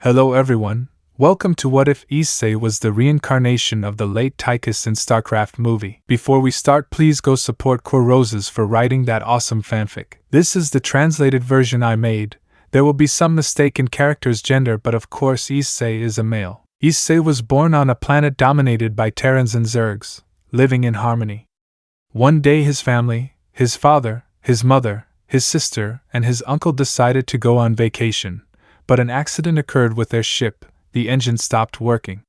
Hello everyone, welcome to What If Issei was the reincarnation of the late Tychus in StarCraft movie. Before we start, please go support QworRoses for writing that awesome fanfic. This is the translated version I made. There will be some mistake in character's gender, but of course Issei is a male. Issei was born on a planet dominated by Terrans and Zergs, living in harmony. One day his family, his father, his mother, his sister, and his uncle decided to go on vacation. But an accident occurred with their ship, the engine stopped working.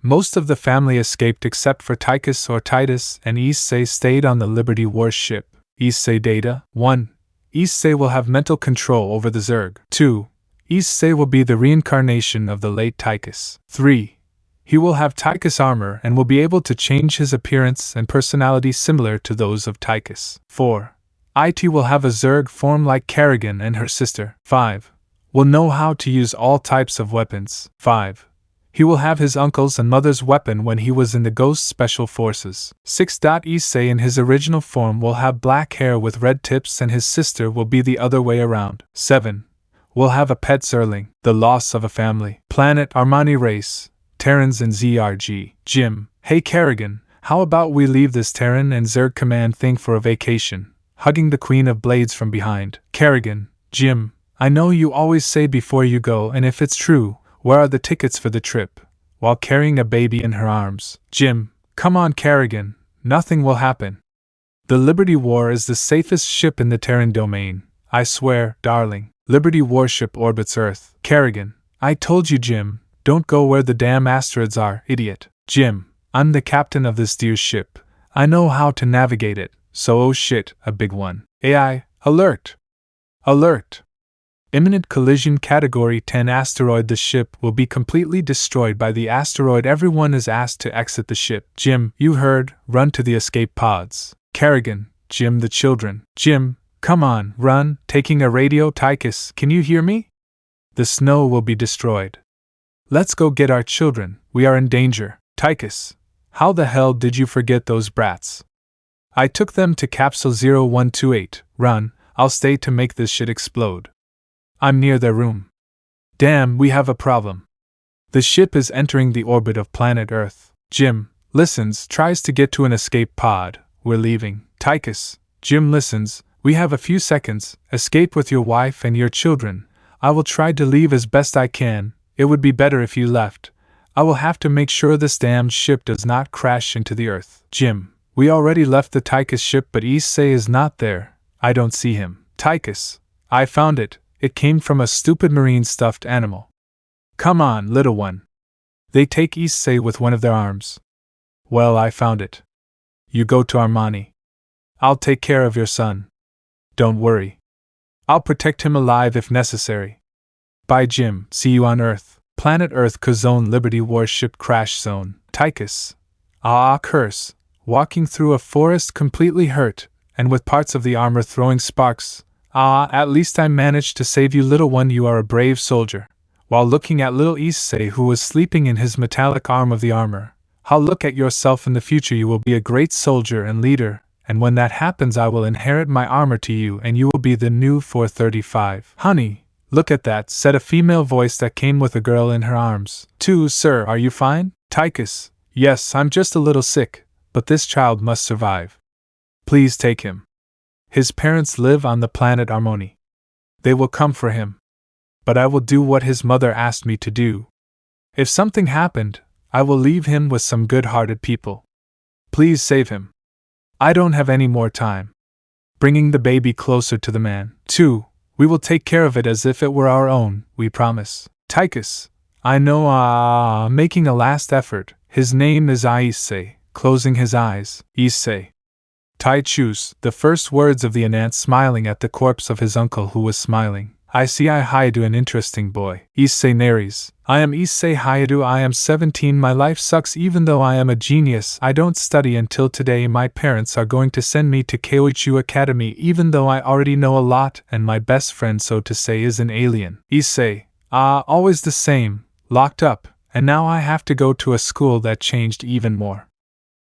Most of the family escaped except for Tychus or Taitus, and Issei stayed on the Liberty warship. Issei data: 1. Issei will have mental control over the Zerg. 2. Issei will be the reincarnation of the late Tychus. 3. He will have Tychus armor and will be able to change his appearance and personality similar to those of Tychus. 4. It will have a Zerg form like Kerrigan and her sister. 5. Will know how to use all types of weapons. 5. He will have his uncle's and mother's weapon when he was in the Ghost Special Forces. 6. Issei in his original form will have black hair with red tips and his sister will be the other way around. 7. Will have a pet Zerling, the loss of a family. Planet Armani race, Terrans and Zergs. Jim: Hey Kerrigan, how about we leave this Terran and Zerg command thing for a vacation? Hugging the Queen of Blades from behind. Kerrigan: Jim, I know you always say before you go, and if it's true, where are the tickets for the trip? While carrying a baby in her arms. Jim: Come on Kerrigan, nothing will happen. The Liberty War is the safest ship in the Terran domain, I swear, darling. Liberty warship orbits Earth. Kerrigan: I told you Jim, don't go where the damn asteroids are, idiot. Jim: I'm the captain of this dear ship. I know how to navigate it, so oh shit, a big one. AI, alert! Alert! Imminent collision Category 10 asteroid. The ship will be completely destroyed by the asteroid. Everyone is asked to exit the ship. Jim: You heard, run to the escape pods. Kerrigan: Jim, the children. Jim: Come on, run, taking a radio. Tychus: Can you hear me? The snow will be destroyed. Let's go get our children, we are in danger. Tychus: How the hell did you forget those brats? I took them to capsule 0128, run, I'll stay to make this shit explode. I'm near their room. Damn, we have a problem. The ship is entering the orbit of planet Earth. Jim listens, tries to get to an escape pod. We're leaving. Tychus: Jim listens, we have a few seconds. Escape with your wife and your children. I will try to leave as best I can. It would be better if you left. I will have to make sure this damned ship does not crash into the Earth. Jim: We already left the Tychus ship, but Issei is not there. I don't see him. Tychus: I found it. It came from a stupid marine stuffed animal. Come on, little one. They take Issei with one of their arms. Well, I found it. You go to Armani. I'll take care of your son. Don't worry. I'll protect him alive if necessary. Bye Jim, see you on Earth. Planet Earth Zone Liberty warship crash zone. Tychus: Ah, curse. Walking through a forest completely hurt, and with parts of the armor throwing sparks. Ah, at least I managed to save you, little one, you are a brave soldier. While looking at little Issei, who was sleeping in his metallic arm of the armor. How look at yourself in the future, you will be a great soldier and leader, and when that happens I will inherit my armor to you and you will be the new 435. Honey, look at that, said a female voice that came with a girl in her arms. Sir, are you fine? Tychus: Yes, I'm just a little sick, but this child must survive. Please take him. His parents live on the planet Armoni. They will come for him. But I will do what his mother asked me to do. If something happened, I will leave him with some good-hearted people. Please save him. I don't have any more time. Bringing the baby closer to the man. 2. We will take care of it as if it were our own, we promise. Tychus: I know. Making a last effort. His name is Issei. Closing his eyes. Issei. Tychus, the first words of the Anant, smiling at the corpse of his uncle who was smiling. I see HIJO, an interesting boy. Issei narrates: I am Issei HIJO, I am 17, my life sucks even though I am a genius. I don't study until today. My parents are going to send me to QworRoses Academy even though I already know a lot and my best friend, so to say, is an alien. Issei: always the same, locked up, and now I have to go to a school that changed even more.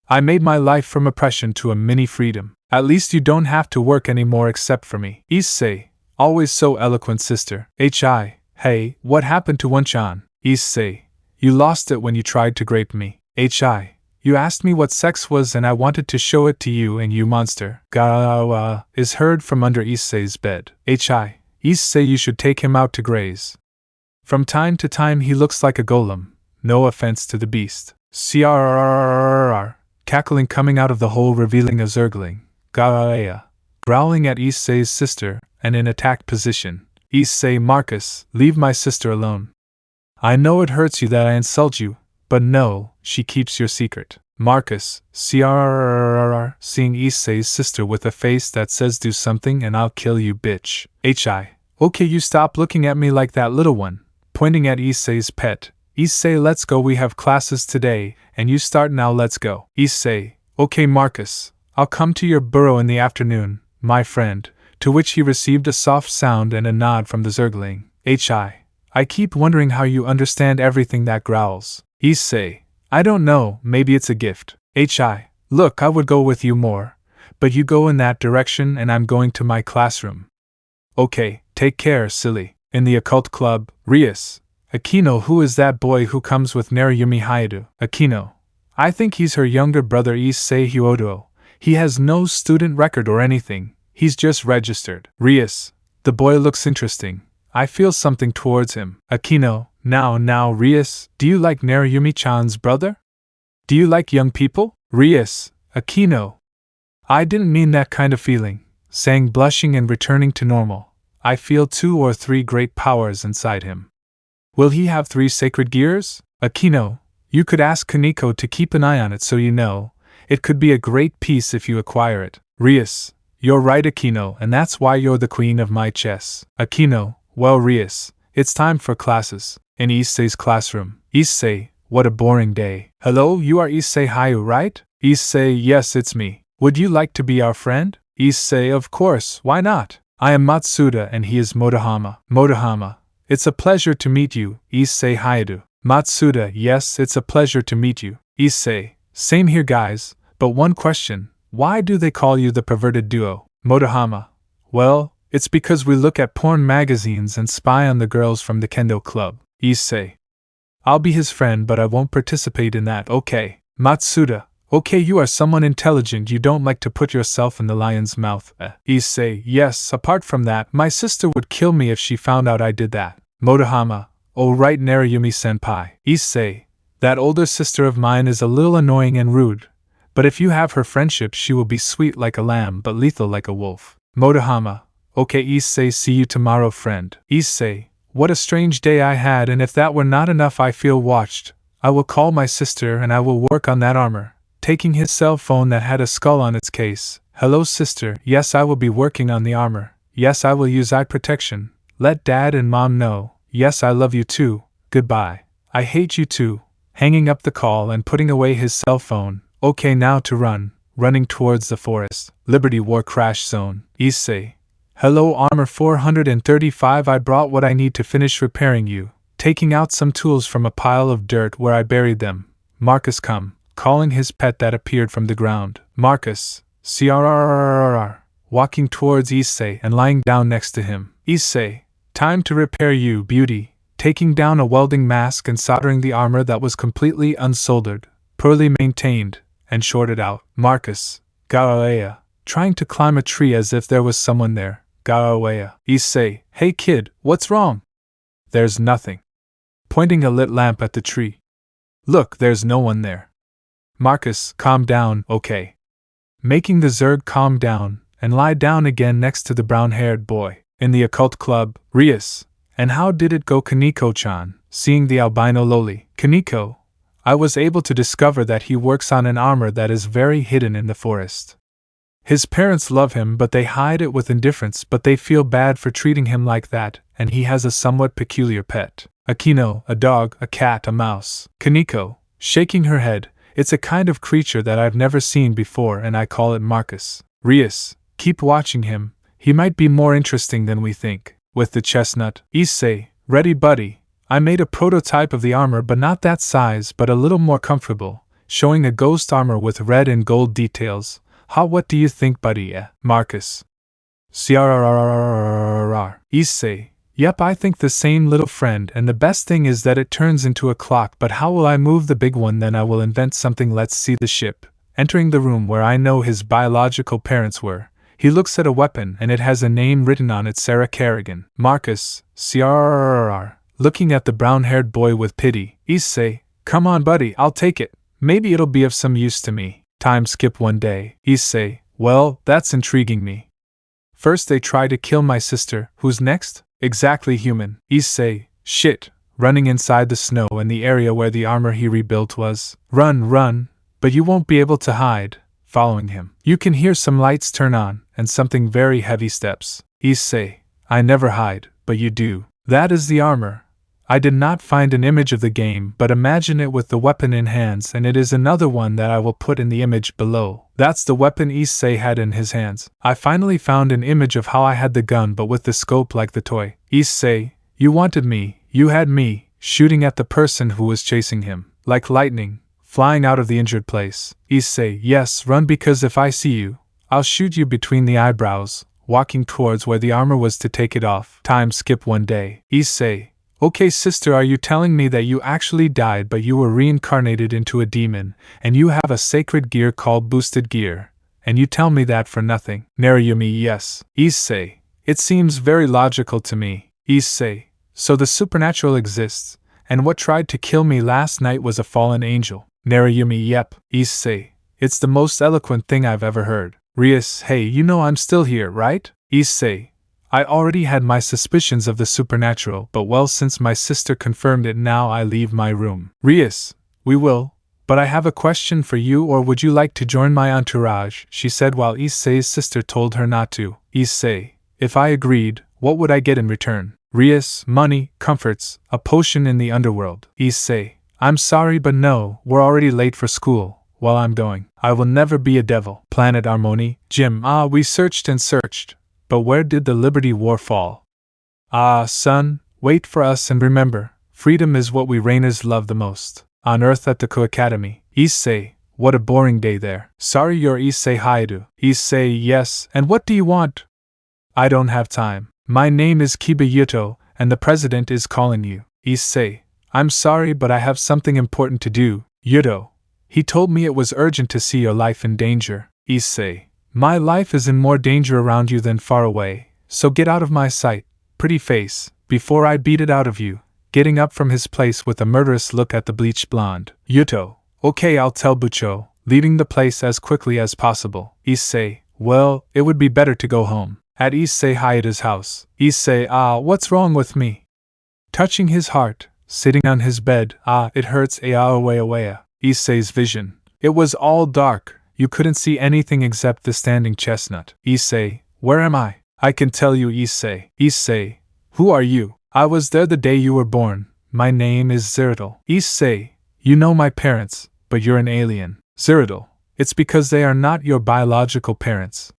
I made my life from oppression to a mini freedom. At least you don't have to work anymore except for me. Issei: Always so eloquent, sister. Hey, what happened to Wunchan? Issei, you lost it when you tried to grape me. HI, you asked me what sex was and I wanted to show it to you and you monster. Gawa is heard from under Issei's bed. HI, Issei, you should take him out to graze. From time to time he looks like a golem, no offense to the beast. CRRRRR, cackling coming out of the hole revealing a zergling. Gaia, growling at Issei's sister, and in attack position. Issei, Marcus, leave my sister alone. I know it hurts you that I insult you, but no, she keeps your secret. Marcus, CRRRRR, seeing Issei's sister with a face that says do something and I'll kill you bitch. HI, okay you stop looking at me like that little one, pointing at Issei's pet. Issei, let's go, we have classes today, and you start now, let's go. Issei, okay Marcus, I'll come to your burrow in the afternoon, my friend, to which he received a soft sound and a nod from the zergling. HI, I keep wondering how you understand everything that growls. Issei, I don't know, maybe it's a gift. HI, look, I would go with you more, but you go in that direction and I'm going to my classroom. Okay, take care, silly. In the occult club, Rias, Akino, who is that boy who comes with Narayumi Haidu? Akino, I think he's her younger brother Issei Hyodo. He has no student record or anything, he's just registered. Rias, the boy looks interesting. I feel something towards him. Akino, now Rias, do you like Narayumi-chan's brother? Do you like young people? Rias, Akino. I didn't mean that kind of feeling, saying blushing and returning to normal. I feel 2 or 3 great powers inside him. Will he have 3 sacred gears? Akino, you could ask Kaneko to keep an eye on it so you know. It could be a great piece if you acquire it. Rias, you're right Akino, and that's why you're the queen of my chess. Akino, well Rias, it's time for classes. In Issei's classroom. Issei, what a boring day. Hello, you are Issei Hayu, right? Issei, yes it's me. Would you like to be our friend? Issei, of course, why not? I am Matsuda and he is Motohama. Motohama, it's a pleasure to meet you, Issei Hayaru. Matsuda, yes, it's a pleasure to meet you. Issei, same here guys, but one question, why do they call you the perverted duo? Motohama, well, it's because we look at porn magazines and spy on the girls from the Kendo club. Issei, I'll be his friend but I won't participate in that, okay. Matsuda, okay you are someone intelligent, you don't like to put yourself in the lion's mouth. Issei, yes, apart from that, my sister would kill me if she found out I did that. Motohama, oh right Narayumi-senpai. Issei, that older sister of mine is a little annoying and rude, but if you have her friendship she will be sweet like a lamb but lethal like a wolf. Motohama, okay Issei, see you tomorrow friend. Issei, what a strange day I had, and if that were not enough I feel watched. I will call my sister and I will work on that armor. Taking his cell phone that had a skull on its case. Hello sister, yes I will be working on the armor. Yes I will use eye protection. Let dad and mom know. Yes I love you too. Goodbye. I hate you too. Hanging up the call and putting away his cell phone. Okay now to run. Running towards the forest. Liberty War Crash Zone. Issei. Hello Armor 435, I brought what I need to finish repairing you. Taking out some tools from a pile of dirt where I buried them. Marcus come. Calling his pet that appeared from the ground. Marcus. CRRRRR. Walking towards Issei and lying down next to him. Issei. Time to repair you, beauty. Taking down a welding mask and soldering the armor that was completely unsoldered, poorly maintained, and shorted out. Marcus. Gaoea. Trying to climb a tree as if there was someone there. Gaoea. Issei. Hey kid, what's wrong? There's nothing. Pointing a lit lamp at the tree. Look, there's no one there. Marcus, calm down, okay. Making the Zerg calm down, and lie down again next to the brown-haired boy. In the occult club, Rias. And how did it go Kaneko-chan? Seeing the albino loli. Kaneko. I was able to discover that he works on an armor that is very hidden in the forest. His parents love him but they hide it with indifference, but they feel bad for treating him like that, and he has a somewhat peculiar pet. Akino, a dog, a cat, a mouse. Kaneko, shaking her head, it's a kind of creature that I've never seen before and I call it Marcus. Rias, keep watching him, he might be more interesting than we think. With the chestnut. Issei, ready buddy. I made a prototype of the armor but not that size but a little more comfortable, showing a ghost armor with red and gold details. What do you think buddy? Marcus. CRRRRRRR. Issei, Yep, I think the same, little friend, and the best thing is that it turns into a clock, but how will I move the big one? Then I will invent something. Let's see the ship. Entering the room where I know his biological parents were, he looks at a weapon and it has a name written on it, Sarah Kerrigan. Marcus, CRRR. Looking at the brown-haired boy with pity, Issei, come on buddy, I'll take it. Maybe it'll be of some use to me. Time skip one day. Issei, well, that's intriguing me. First they try to kill my sister, who's next? Exactly human. Issei, shit, running inside the snow in the area where the armor he rebuilt was. Run, but you won't be able to hide. Following him, you can hear some lights turn on, and something very heavy steps. Issei, I never hide, but you do. That is the armor. I did not find an image of the game, but imagine it with the weapon in hands, and it is another one that I will put in the image below. That's the weapon Issei had in his hands. I finally found an image of how I had the gun but with the scope like the toy. Issei, you wanted me, you had me, shooting at the person who was chasing him. Like lightning, flying out of the injured place. Issei, yes, run, because if I see you, I'll shoot you between the eyebrows, walking towards where the armor was to take it off. Time skip one day. Issei, okay sister, are you telling me that you actually died but you were reincarnated into a demon, and you have a sacred gear called boosted gear, and you tell me that for nothing? Narayumi, yes. Issei, it seems very logical to me. Issei, so the supernatural exists, and what tried to kill me last night was a fallen angel. Narayumi, yep. Issei, it's the most eloquent thing I've ever heard. Rias, hey, you know I'm still here, right? Issei, I already had my suspicions of the supernatural, but well, since my sister confirmed it, now I leave my room. Rias, we will, but I have a question for you, or would you like to join my entourage? She said while Issei's sister told her not to. Issei, if I agreed, what would I get in return? Rias, money, comforts, a potion in the underworld. Issei, I'm sorry but no, we're already late for school. Well, I'm going. I will never be a devil. Planet Harmony, Jim, we searched and searched. But where did the Liberty War fall? Son, wait for us and remember, freedom is what we REINAs love the most. On Earth at the Ko Academy. Issei, what a boring day there. Sorry, you're Issei HIJO. Issei, yes, and what do you want? I don't have time. My name is Kiba Yuto, and the president is calling you. Issei, I'm sorry but I have something important to do. Yuto, he told me it was urgent to see your life in danger. Issei, my life is in more danger around you than far away, so get out of my sight, pretty face, before I beat it out of you. Getting up from his place with a murderous look at the bleached blonde. Yuto, okay, I'll tell Bucho, leaving the place as quickly as possible. Issei, well, it would be better to go home. At Issei HIJO's house. Issei, what's wrong with me? Touching his heart, sitting on his bed, it hurts, Issei's vision. It was all dark. You couldn't see anything except the standing chestnut. Issei, where am I? I can tell you, Issei. Issei, who are you? I was there the day you were born. My name is Cyrodiil. Issei, you know my parents, but you're an alien. Cyrodiil, it's because they are not your biological parents.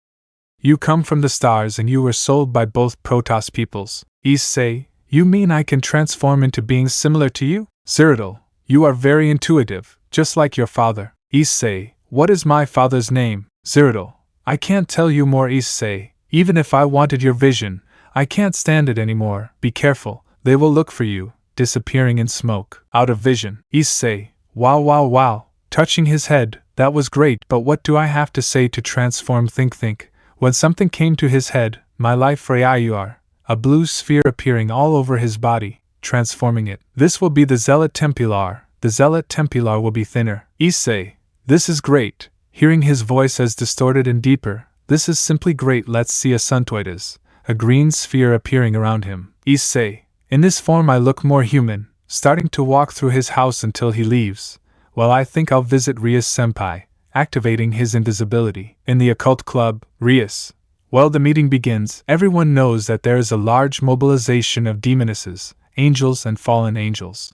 You come from the stars and you were sold by both Protos peoples. Issei, you mean I can transform into beings similar to you? Cyrodiil, you are very intuitive, just like your father. Issei, what is my father's name? Cyrodiil, I can't tell you more. Issei, even if I wanted your vision, I can't stand it anymore. Be careful, they will look for you, disappearing in smoke. Out of vision. Issei, wow. Touching his head, that was great, but what do I have to say to transform? Think. When something came to his head, my life Rayur, a blue sphere appearing all over his body, transforming it. This will be the Zealot Templar. The Zealot Templar will be thinner. Issei, this is great. Hearing his voice as distorted and deeper, this is simply great. Let's see a Suntoitas, a green sphere appearing around him. Issei, in this form I look more human, starting to walk through his house until he leaves. Well, I think I'll visit Rias Senpai, activating his invisibility. In the occult club, Rias. Well, the meeting begins. Everyone knows that there is a large mobilization of demonesses, angels and fallen angels.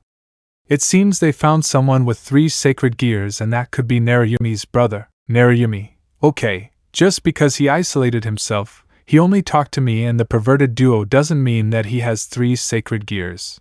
It seems they found someone with 3 sacred gears, and that could be Narayumi's brother. Narayumi, okay, just because he isolated himself, he only talked to me and the perverted duo doesn't mean that he has 3 sacred gears.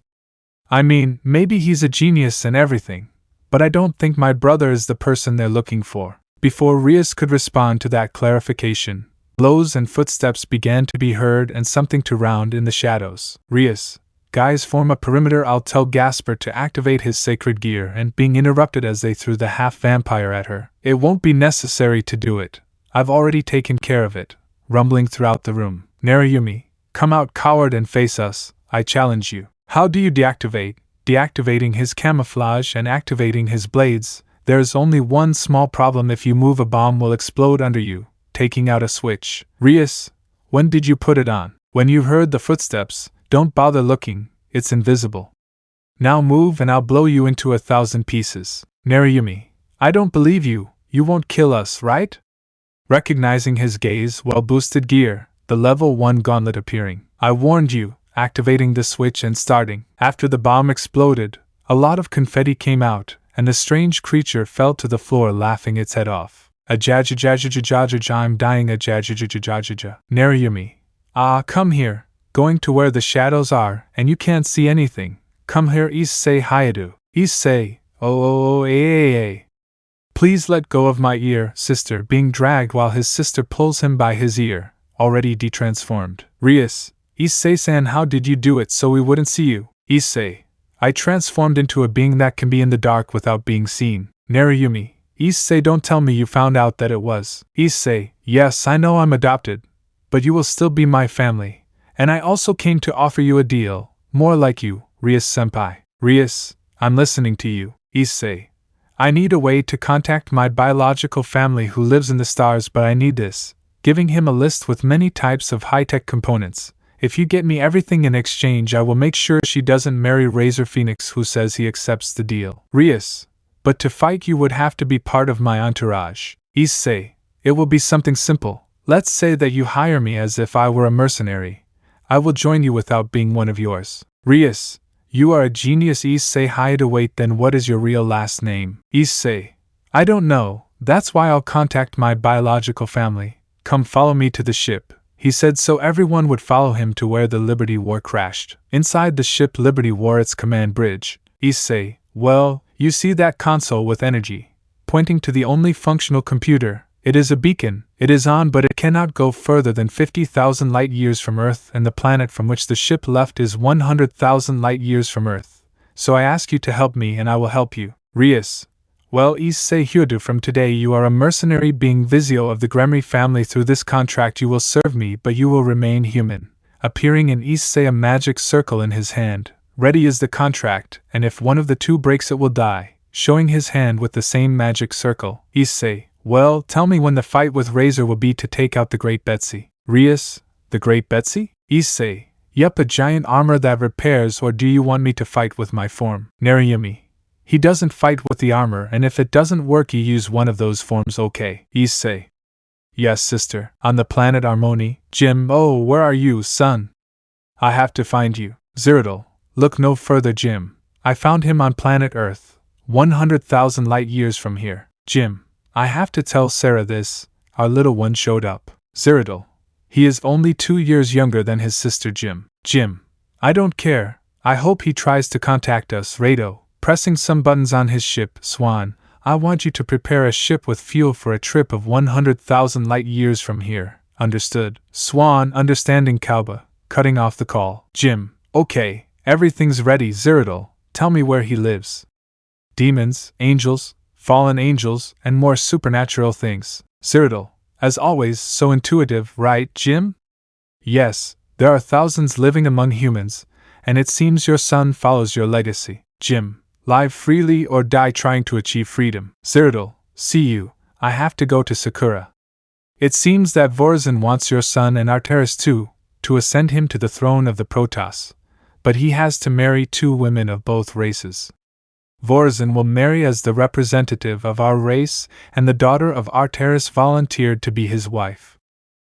I mean, maybe he's a genius and everything, but I don't think my brother is the person they're looking for. Before Rias could respond to that clarification, Blows and footsteps began to be heard and something to round in the shadows. Rias, guys, form a perimeter. I'll tell Gasper to activate his sacred gear, and being interrupted as they threw the half-vampire at her. It won't be necessary to do it. I've already taken care of it. Rumbling throughout the room. Narayumi, come out, coward, and face us. I challenge you. How do you deactivate? Deactivating his camouflage and activating his blades. There's only one small problem. If you move, a bomb will explode under you, taking out a switch. Rias, when did you put it on? When you heard the footsteps. Don't bother looking, it's invisible. Now move and I'll blow you into 1,000 pieces. Narayumi, I don't believe you. You won't kill us, right? Recognizing his gaze, well-boosted gear, the level 1 gauntlet appearing. I warned you, activating the switch and starting. After the bomb exploded, a lot of confetti came out, and the strange creature fell to the floor laughing its head off. Ajajajajajajaja, I'm dying, ajajajajajaja. Narayumi, come here, going to where the shadows are, and you can't see anything. Come here, Issei Hayadu. Issei, oh. Please let go of my ear, sister, being dragged while his sister pulls him by his ear, already detransformed. Rias, Issei-san, how did you do it so we wouldn't see you? Issei, I transformed into a being that can be in the dark without being seen. Narayumi, Issei, don't tell me you found out that it was. Issei, yes, I know I'm adopted, but you will still be my family, and I also came to offer you a deal, more like you, Rias-senpai. Rias, I'm listening to you. Issei, I need a way to contact my biological family who lives in the stars, but I need this. Giving him a list with many types of high-tech components. If you get me everything in exchange, I will make sure she doesn't marry Razor Phoenix, who says he accepts the deal. Rias, but to fight you would have to be part of my entourage. Issei, it will be something simple. Let's say that you hire me as if I were a mercenary. I will join you without being one of yours. Rias, you are a genius. Issei Hayadu. Wait, then what is your real last name? Issei, I don't know, that's why I'll contact my biological family. Come follow me to the ship. He said so everyone would follow him to where the Liberty War crashed. Inside the ship Liberty wore its command bridge. Issei, well, you see that console with energy, pointing to the only functional computer. It is a beacon. It is on, but it cannot go further than 50,000 light-years from Earth, and the planet from which the ship left is 100,000 light-years from Earth. So I ask you to help me and I will help you. Rias, well, Issei Hyudu, from today you are a mercenary being Vizio of the Gremory family. Through this contract you will serve me, but you will remain human. Appearing in Issei a magic circle in his hand. Ready is the contract, and if one of the two breaks it will die. Showing his hand with the same magic circle. Issei, well, tell me when the fight with Razor will be to take out the Great Betsy. Rias, the Great Betsy? Issei, yep, a giant armor that repairs, or do you want me to fight with my form? Narayumi, he doesn't fight with the armor, and if it doesn't work you use one of those forms, okay? Issei, yes, sister. On the planet Harmony. Jim, oh, where are you, son? I have to find you. Cyrodiil, look no further, Jim. I found him on planet Earth, 100,000 light-years from here. Jim, I have to tell Sarah this, our little one showed up. Cyrodiil, he is only 2 years younger than his sister Jim. Jim, I don't care, I hope he tries to contact us. Rado, pressing some buttons on his ship. Swan, I want you to prepare a ship with fuel for a trip of 100,000 light-years from here. Understood. Swan, understanding. Kalba, cutting off the call. Jim, okay, everything's ready. Cyrodiil, tell me where he lives. Demons, angels, fallen angels, and more supernatural things. Cyrodiil, as always, so intuitive, right, Jim? Yes, there are thousands living among humans, and it seems your son follows your legacy. Jim, live freely or die trying to achieve freedom. Cyrodiil, see you, I have to go to Sakura. It seems that Vorzin wants your son and Arteris too, to ascend him to the throne of the Protos, but he has to marry 2 women of both races. Vorzin will marry as the representative of our race, and the daughter of Arteris volunteered to be his wife.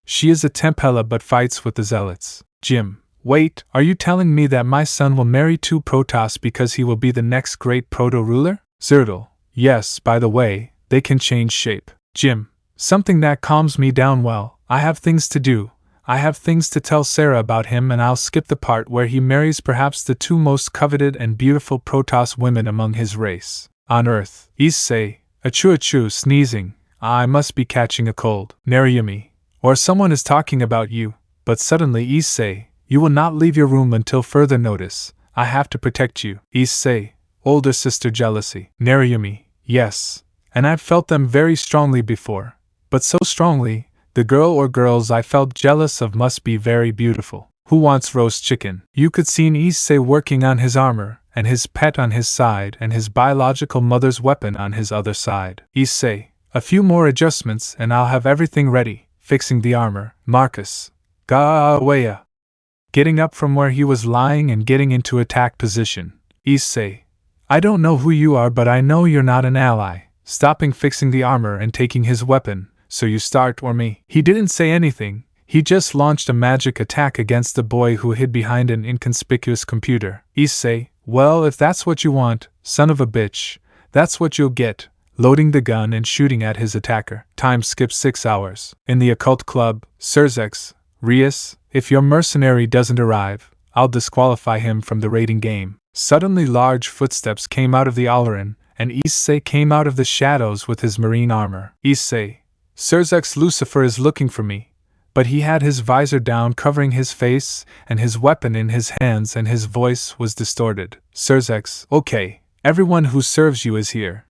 She is a Tempella but fights with the Zealots. Jim, wait, are you telling me that my son will marry 2 Protoss because he will be the next great proto-ruler? Cyrodiil, yes, by the way, they can change shape. Jim, something that calms me down. Well, I have things to do. I have things to tell Sarah about him, and I'll skip the part where he marries perhaps the 2 most coveted and beautiful Protoss women among his race. On Earth. Issei, achoo, sneezing. I must be catching a cold. Narayumi, Or someone is talking about you, but suddenly Issei, you will not leave your room until further notice. I have to protect you. Issei, older sister jealousy. Naruyumi, yes. And I've felt them very strongly before. But so strongly, the girl or girls I felt jealous of must be very beautiful. Who wants roast chicken? You could see Issei working on his armor, and his pet on his side and his biological mother's weapon on his other side. Issei, a few more adjustments and I'll have everything ready. Fixing the armor. Marcus. Ga-awaya. Getting up from where he was lying and getting into attack position. Issei. I don't know who you are, but I know you're not an ally. Stopping fixing the armor and taking his weapon, so you start or me. He didn't say anything, he just launched a magic attack against the boy who hid behind an inconspicuous computer. Issei, well, if that's what you want, son of a bitch, that's what you'll get. Loading the gun and shooting at his attacker. Time skips 6 hours. In the occult club, Zergs, Rias, if your mercenary doesn't arrive, I'll disqualify him from the raiding game. Suddenly large footsteps came out of the Alarin, and Issei came out of the shadows with his marine armor. Issei, Zergs Lucifer is looking for me. But he had his visor down covering his face, and his weapon in his hands, and his voice was distorted. Zergs, okay, everyone who serves you is here.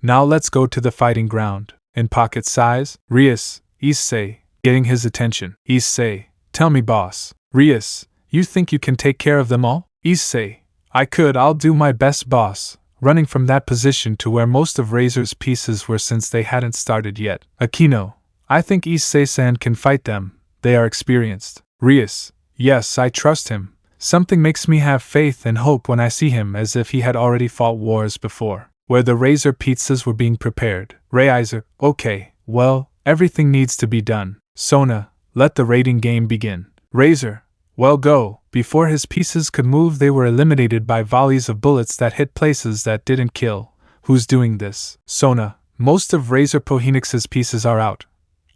Now let's go to the fighting ground. In pocket size, Rias, Issei, getting his attention. Issei, tell me boss. Rias, you think you can take care of them all? Issei, I'll do my best boss, running from that position to where most of Razor's pieces were since they hadn't started yet. Aquino, I think Issei-san can fight them, they are experienced. Rias, yes, I trust him. Something makes me have faith and hope when I see him as if he had already fought wars before. Where the Razor pizzas were being prepared. Reiser, okay, well, everything needs to be done. Sona, let the raiding game begin. Razor, well go. Before his pieces could move, they were eliminated by volleys of bullets that hit places that didn't kill. Who's doing this? Sona, most of Razor Phoenix's pieces are out.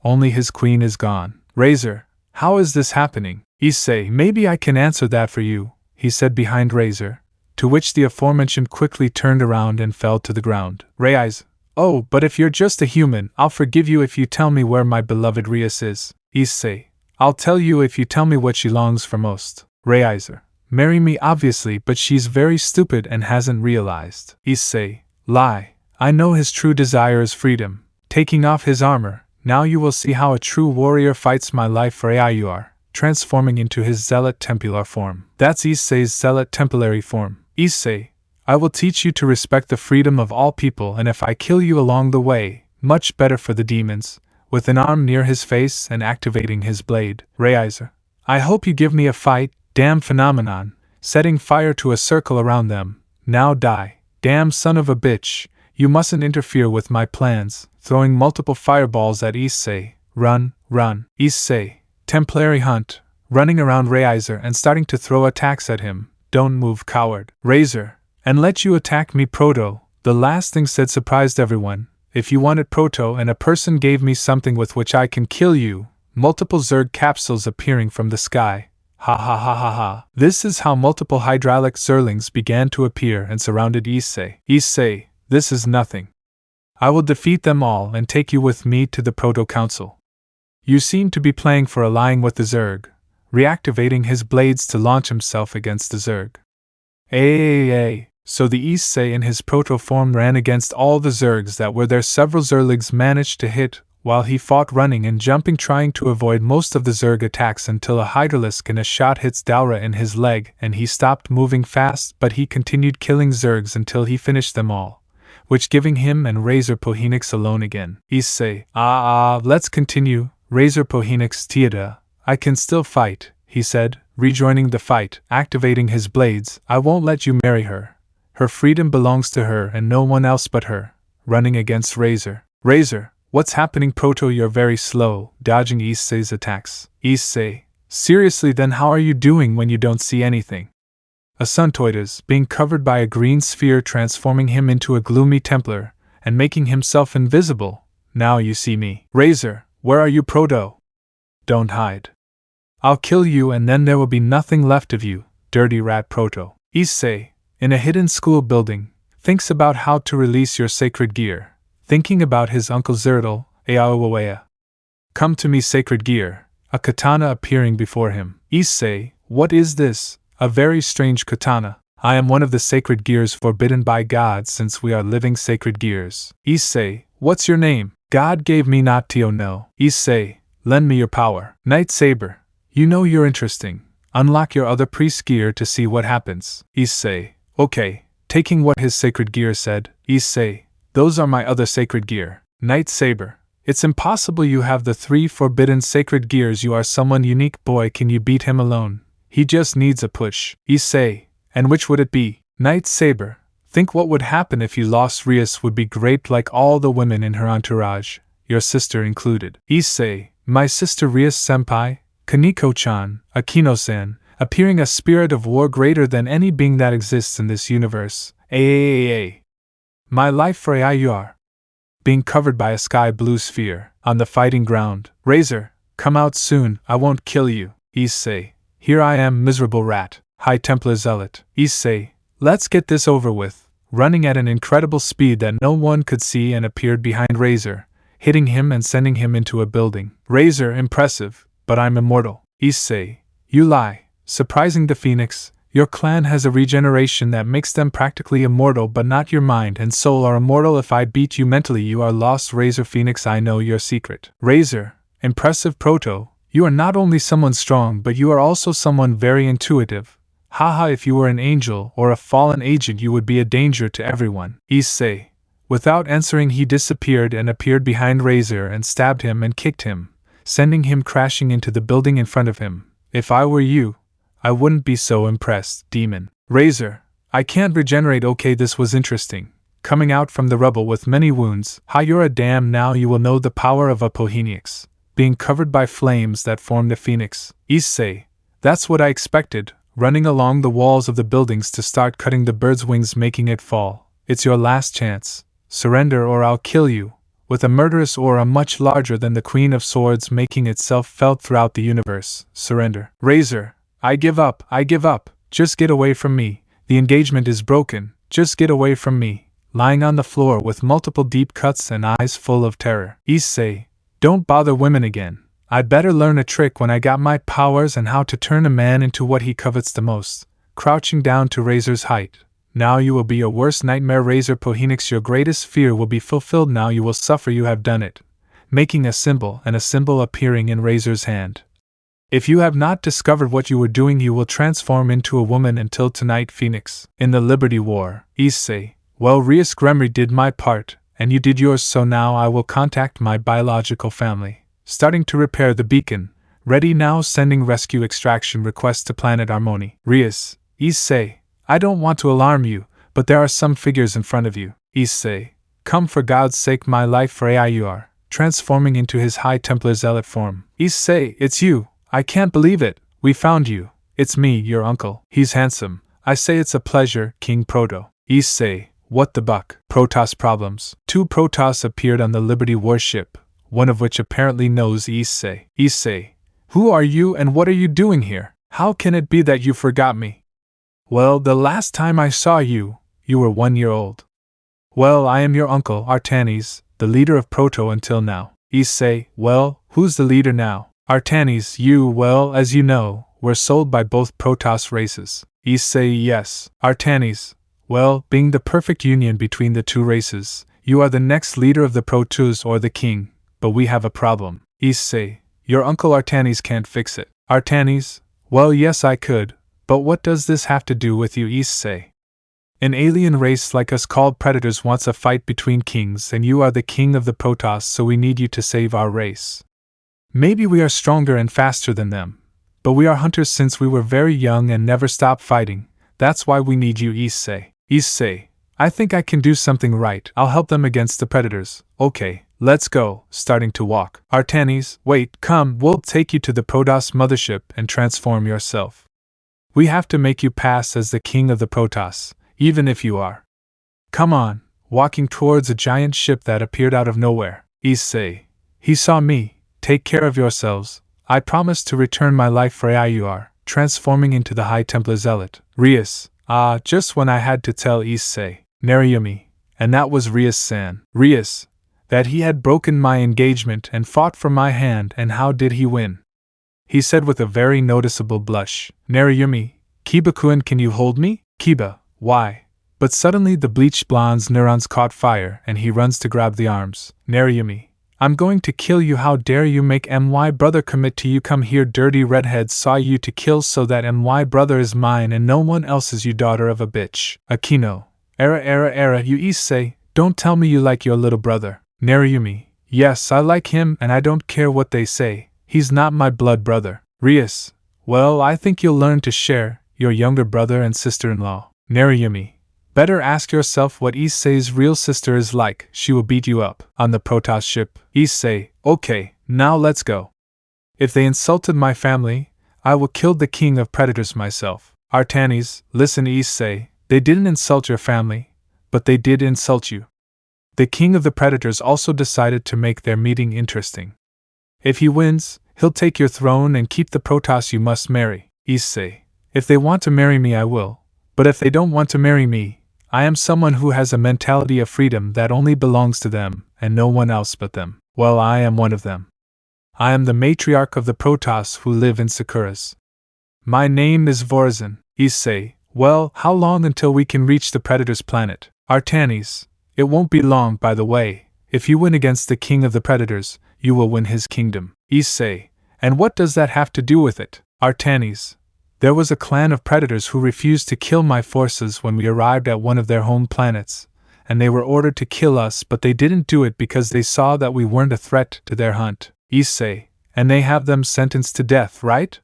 Only his queen is gone. Razor, how is this happening? Issei, maybe I can answer that for you, he said behind Razor. To which the aforementioned quickly turned around and fell to the ground. Rias, oh, but if you're just a human, I'll forgive you if you tell me where my beloved Rias is. Issei, I'll tell you if you tell me what she longs for most. Rias, marry me obviously, but she's very stupid and hasn't realized. Issei, lie, I know his true desire is freedom. Taking off his armor, now you will see how a true warrior fights. My life for AIUR, transforming into his Zealot Templar form. That's Issei's Zealot Templary form. Issei, I will teach you to respect the freedom of all people, and if I kill you along the way, much better for the demons. With an arm near his face and activating his blade. Reiser, I hope you give me a fight, damn phenomenon, setting fire to a circle around them. Now die, damn son of a bitch, you mustn't interfere with my plans. Throwing multiple fireballs at Issei. Run, run. Issei, Templary hunt, running around Reiser and starting to throw attacks at him. Don't move, coward. Razor, and let you attack me, Proto. The last thing said surprised everyone. If you wanted Proto and a person gave me something with which I can kill you. Multiple Zerg capsules appearing from the sky. Ha ha ha ha ha. This is how multiple hydraulic Zerlings began to appear and surrounded Issei. Issei, this is nothing. I will defeat them all and take you with me to the Proto Council. You seem to be playing for allying with the Zerg. Reactivating his blades to launch himself against the Zerg. So the Issei in his proto form ran against all the Zergs that were there. Several Zerlings managed to hit, while he fought running and jumping, trying to avoid most of the Zerg attacks until a Hydralisk in a shot hits Daura in his leg and he stopped moving fast, but he continued killing Zergs until he finished them all, which giving him and Razor Phoenix alone again. Issei, let's continue. Razor Phoenix Tiada. I can still fight, he said, rejoining the fight, activating his blades. I won't let you marry her. Her freedom belongs to her and no one else but her. Running against Razor. Razor, what's happening? Proto, you're very slow, dodging Issei's attacks. Issei, seriously, then how are you doing when you don't see anything? A Suntoides, being covered by a green sphere, transforming him into a gloomy Templar, and making himself invisible. Now you see me. Razor, where are you, Proto? Don't hide. I'll kill you and then there will be nothing left of you, dirty rat. Proto. Issei, in a hidden school building, thinks about how to release your sacred gear, thinking about his uncle Zertal, Aoawea. Come to me, sacred gear, a katana appearing before him. Issei, what is this? A very strange katana. I am one of the sacred gears forbidden by God since we are living sacred gears. Issei, what's your name? God gave me Natio no. Issei, lend me your power. Night Saber, you know you're interesting. Unlock your other priest gear to see what happens. Issei, okay. Taking what his sacred gear said, Issei, those are my other sacred gear. Night Saber, it's impossible you have the 3 forbidden sacred gears. You are someone unique. Boy, can you beat him alone? He just needs a push. Issei, and which would it be? Night Saber, think what would happen if you lost. Rias would be great like all the women in her entourage, your sister included. Issei, my sister Rias senpai, Kaneko-chan, Akino-san, appearing a spirit of war greater than any being that exists in this universe. My life for AIUR. Being covered by a sky blue sphere, on the fighting ground. Razor, come out soon, I won't kill you. Issei, here I am, miserable rat. High Templar Zealot. Issei, let's get this over with. Running at an incredible speed that no one could see and appeared behind Razor, hitting him and sending him into a building. Razor, impressive, but I'm immortal. Issei, you lie. Surprising the Phoenix, your clan has a regeneration that makes them practically immortal, but not your mind and soul are immortal. If I beat you mentally, you are lost. Razor Phoenix, I know your secret. Razor, impressive Proto, you are not only someone strong, but you are also someone very intuitive. Haha, if you were an angel or a fallen agent, you would be a danger to everyone. Issei. Without answering, he disappeared and appeared behind Razor and stabbed him and kicked him, sending him crashing into the building in front of him. If I were you, I wouldn't be so impressed, demon. Razor, I can't regenerate. Okay, this was interesting. Coming out from the rubble with many wounds. Ha, you're a damn. Now you will know the power of a Poheniax. Being covered by flames that formed a phoenix. Issei, that's what I expected. Running along the walls of the buildings to start cutting the bird's wings, making it fall. It's your last chance. Surrender or I'll kill you. With a murderous aura much larger than the Queen of Swords making itself felt throughout the universe. Surrender. Razor, I give up. I give up. Just get away from me. The engagement is broken. Just get away from me. Lying on the floor with multiple deep cuts and eyes full of terror. Issei, don't bother women again. I'd better learn a trick when I got my powers and how to turn a man into what he covets the most. Crouching down to Razor's height. Now you will be your worst nightmare. Razor Poheniax, your greatest fear will be fulfilled. Now you will suffer. You have done it. Making a symbol and a symbol appearing in Razor's hand. If you have not discovered what you were doing, you will transform into a woman until tonight. Phoenix. In the Liberty War. Issei, well, Rias Gremory did my part, and you did yours, so now I will contact my biological family. Starting to repair the beacon. Ready now, sending rescue extraction request to planet Harmony. Rias, Issei, I don't want to alarm you, but there are some figures in front of you. Issei, come for God's sake, my life for AIUR. Transforming into his High Templar Zealot form. Issei, it's you. I can't believe it. We found you. It's me, your uncle. He's handsome. I say it's a pleasure, King Proto. Issei, what the buck? Protos problems. 2 Protos appeared on the Liberty warship, one of which apparently knows Issei. Issei, who are you and what are you doing here? How can it be that you forgot me? Well, the last time I saw you, you were 1 year old. Well, I am your uncle, Artanis, the leader of Proto until now. Issei, well, who's the leader now? Artanis, you, well, as you know, were sold by both Protos races. Issei, yes. Artanis, well, being the perfect union between the 2 races, you are the next leader of the Protos or the king. But we have a problem. Issei, your uncle Artanis can't fix it. Artanis, well, yes, I could, but what does this have to do with you? Issei, an alien race like us called Predators wants a fight between kings, and you are the king of the Protoss, so we need you to save our race. Maybe we are stronger and faster than them, but we are hunters since we were very young and never stopped fighting. That's why we need you, Issei. Issei, I think I can do something right. I'll help them against the Predators. Okay, let's go. Starting to walk. Artanis, wait, come, we'll take you to the Protoss mothership and transform yourself. We have to make you pass as the king of the Protoss, even if you are. Come on, walking towards a giant ship that appeared out of nowhere. Issei, he saw me. Take care of yourselves. I promise to return my life for AIUR, transforming into the High Templar Zealot. Rias, just when I had to tell Issei. Nariyumi, and that was Rias-san. Rias, that he had broken my engagement and fought for my hand, and how did he win? He said with a very noticeable blush, Narayumi, Kiba-kun, can you hold me? Kiba, why? But suddenly the bleached blonde's neurons caught fire and he runs to grab the arms. Narayumi, I'm going to kill you, how dare you make my brother commit to you, come here, dirty redhead, saw you to kill so that my brother is mine and no one else's, you daughter of a bitch. Akino, era, you Issei, don't tell me you like your little brother. Narayumi, yes, I like him and I don't care what they say, he's not my blood brother. Rias, well, I think you'll learn to share, your younger brother and sister-in-law. Narayumi, better ask yourself what Issei's real sister is like, she will beat you up. On the Protos ship, Issei, okay, now let's go. If they insulted my family, I will kill the king of predators myself. Artanis, listen Issei, they didn't insult your family, but they did insult you. The king of the predators also decided to make their meeting interesting. If he wins, he'll take your throne and keep the Protos you must marry. Issei, if they want to marry me I will, but if they don't want to marry me, I am someone who has a mentality of freedom that only belongs to them and no one else but them. Well, I am one of them. I am the matriarch of the Protos who live in Sakuras. My name is Vorazin. Issei, well, how long until we can reach the Predator's planet? Artanis, it won't be long, by the way. If you win against the king of the Predators, you will win his kingdom. Issei, and what does that have to do with it? Artanis, there was a clan of Predators who refused to kill my forces when we arrived at one of their home planets, and they were ordered to kill us, but they didn't do it because they saw that we weren't a threat to their hunt. Issei, and they have them sentenced to death, right?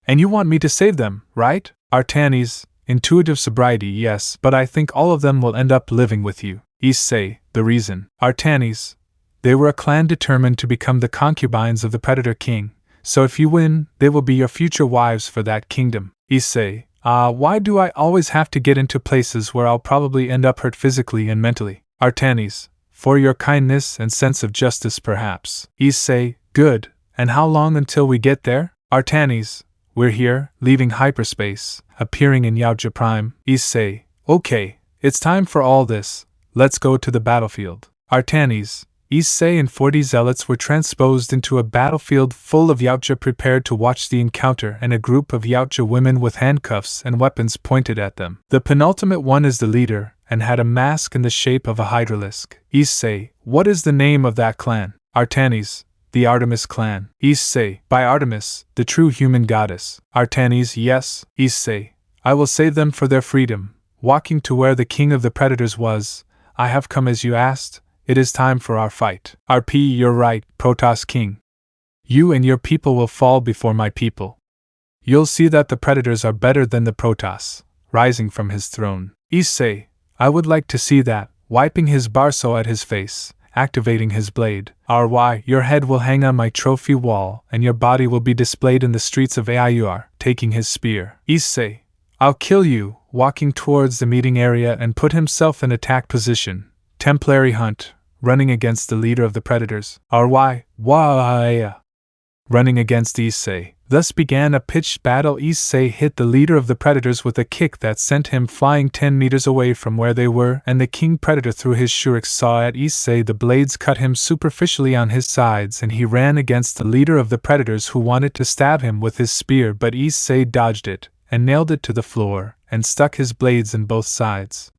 And you want me to save them, right? Artanis, intuitive sobriety, yes, but I think all of them will end up living with you. Issei, the reason? Artanis, they were a clan determined to become the concubines of the Predator King, so if you win, they will be your future wives for that kingdom. Issei, why do I always have to get into places where I'll probably end up hurt physically and mentally? Artanis, for your kindness and sense of justice perhaps. Issei, good, and how long until we get there? Artanis, we're here, leaving hyperspace, appearing in Yaoja Prime. Issei, okay, it's time for all this, let's go to the battlefield. Artanis, Issei and 40 zealots were transposed into a battlefield full of Yaoja prepared to watch the encounter, and a group of Yaoja women with handcuffs and weapons pointed at them. The penultimate one is the leader, and had a mask in the shape of a hydralisk. Issei, what is the name of that clan? Artanis, the Artemis clan. Issei, by Artemis, the true human goddess. Artanis, yes. Issei, I will save them for their freedom. Walking to where the king of the predators was, I have come as you asked. It is time for our fight. RP, you're right, Protos King. You and your people will fall before my people. You'll see that the predators are better than the Protos. Rising from his throne. Issei, I would like to see that, wiping his barso at his face, activating his blade. RY, your head will hang on my trophy wall, and your body will be displayed in the streets of Aiur, taking his spear. Issei, I'll kill you, walking towards the meeting area and put himself in attack position. Templary hunt, running against the leader of the predators. RY, running against Issei. Thus began a pitched battle. Issei hit the leader of the predators with a kick that sent him flying 10 meters away from where they were, and the king predator threw his shuriken saw at Issei. The blades cut him superficially on his sides, and he ran against the leader of the predators who wanted to stab him with his spear, but Issei dodged it, and nailed it to the floor, and stuck his blades in both sides.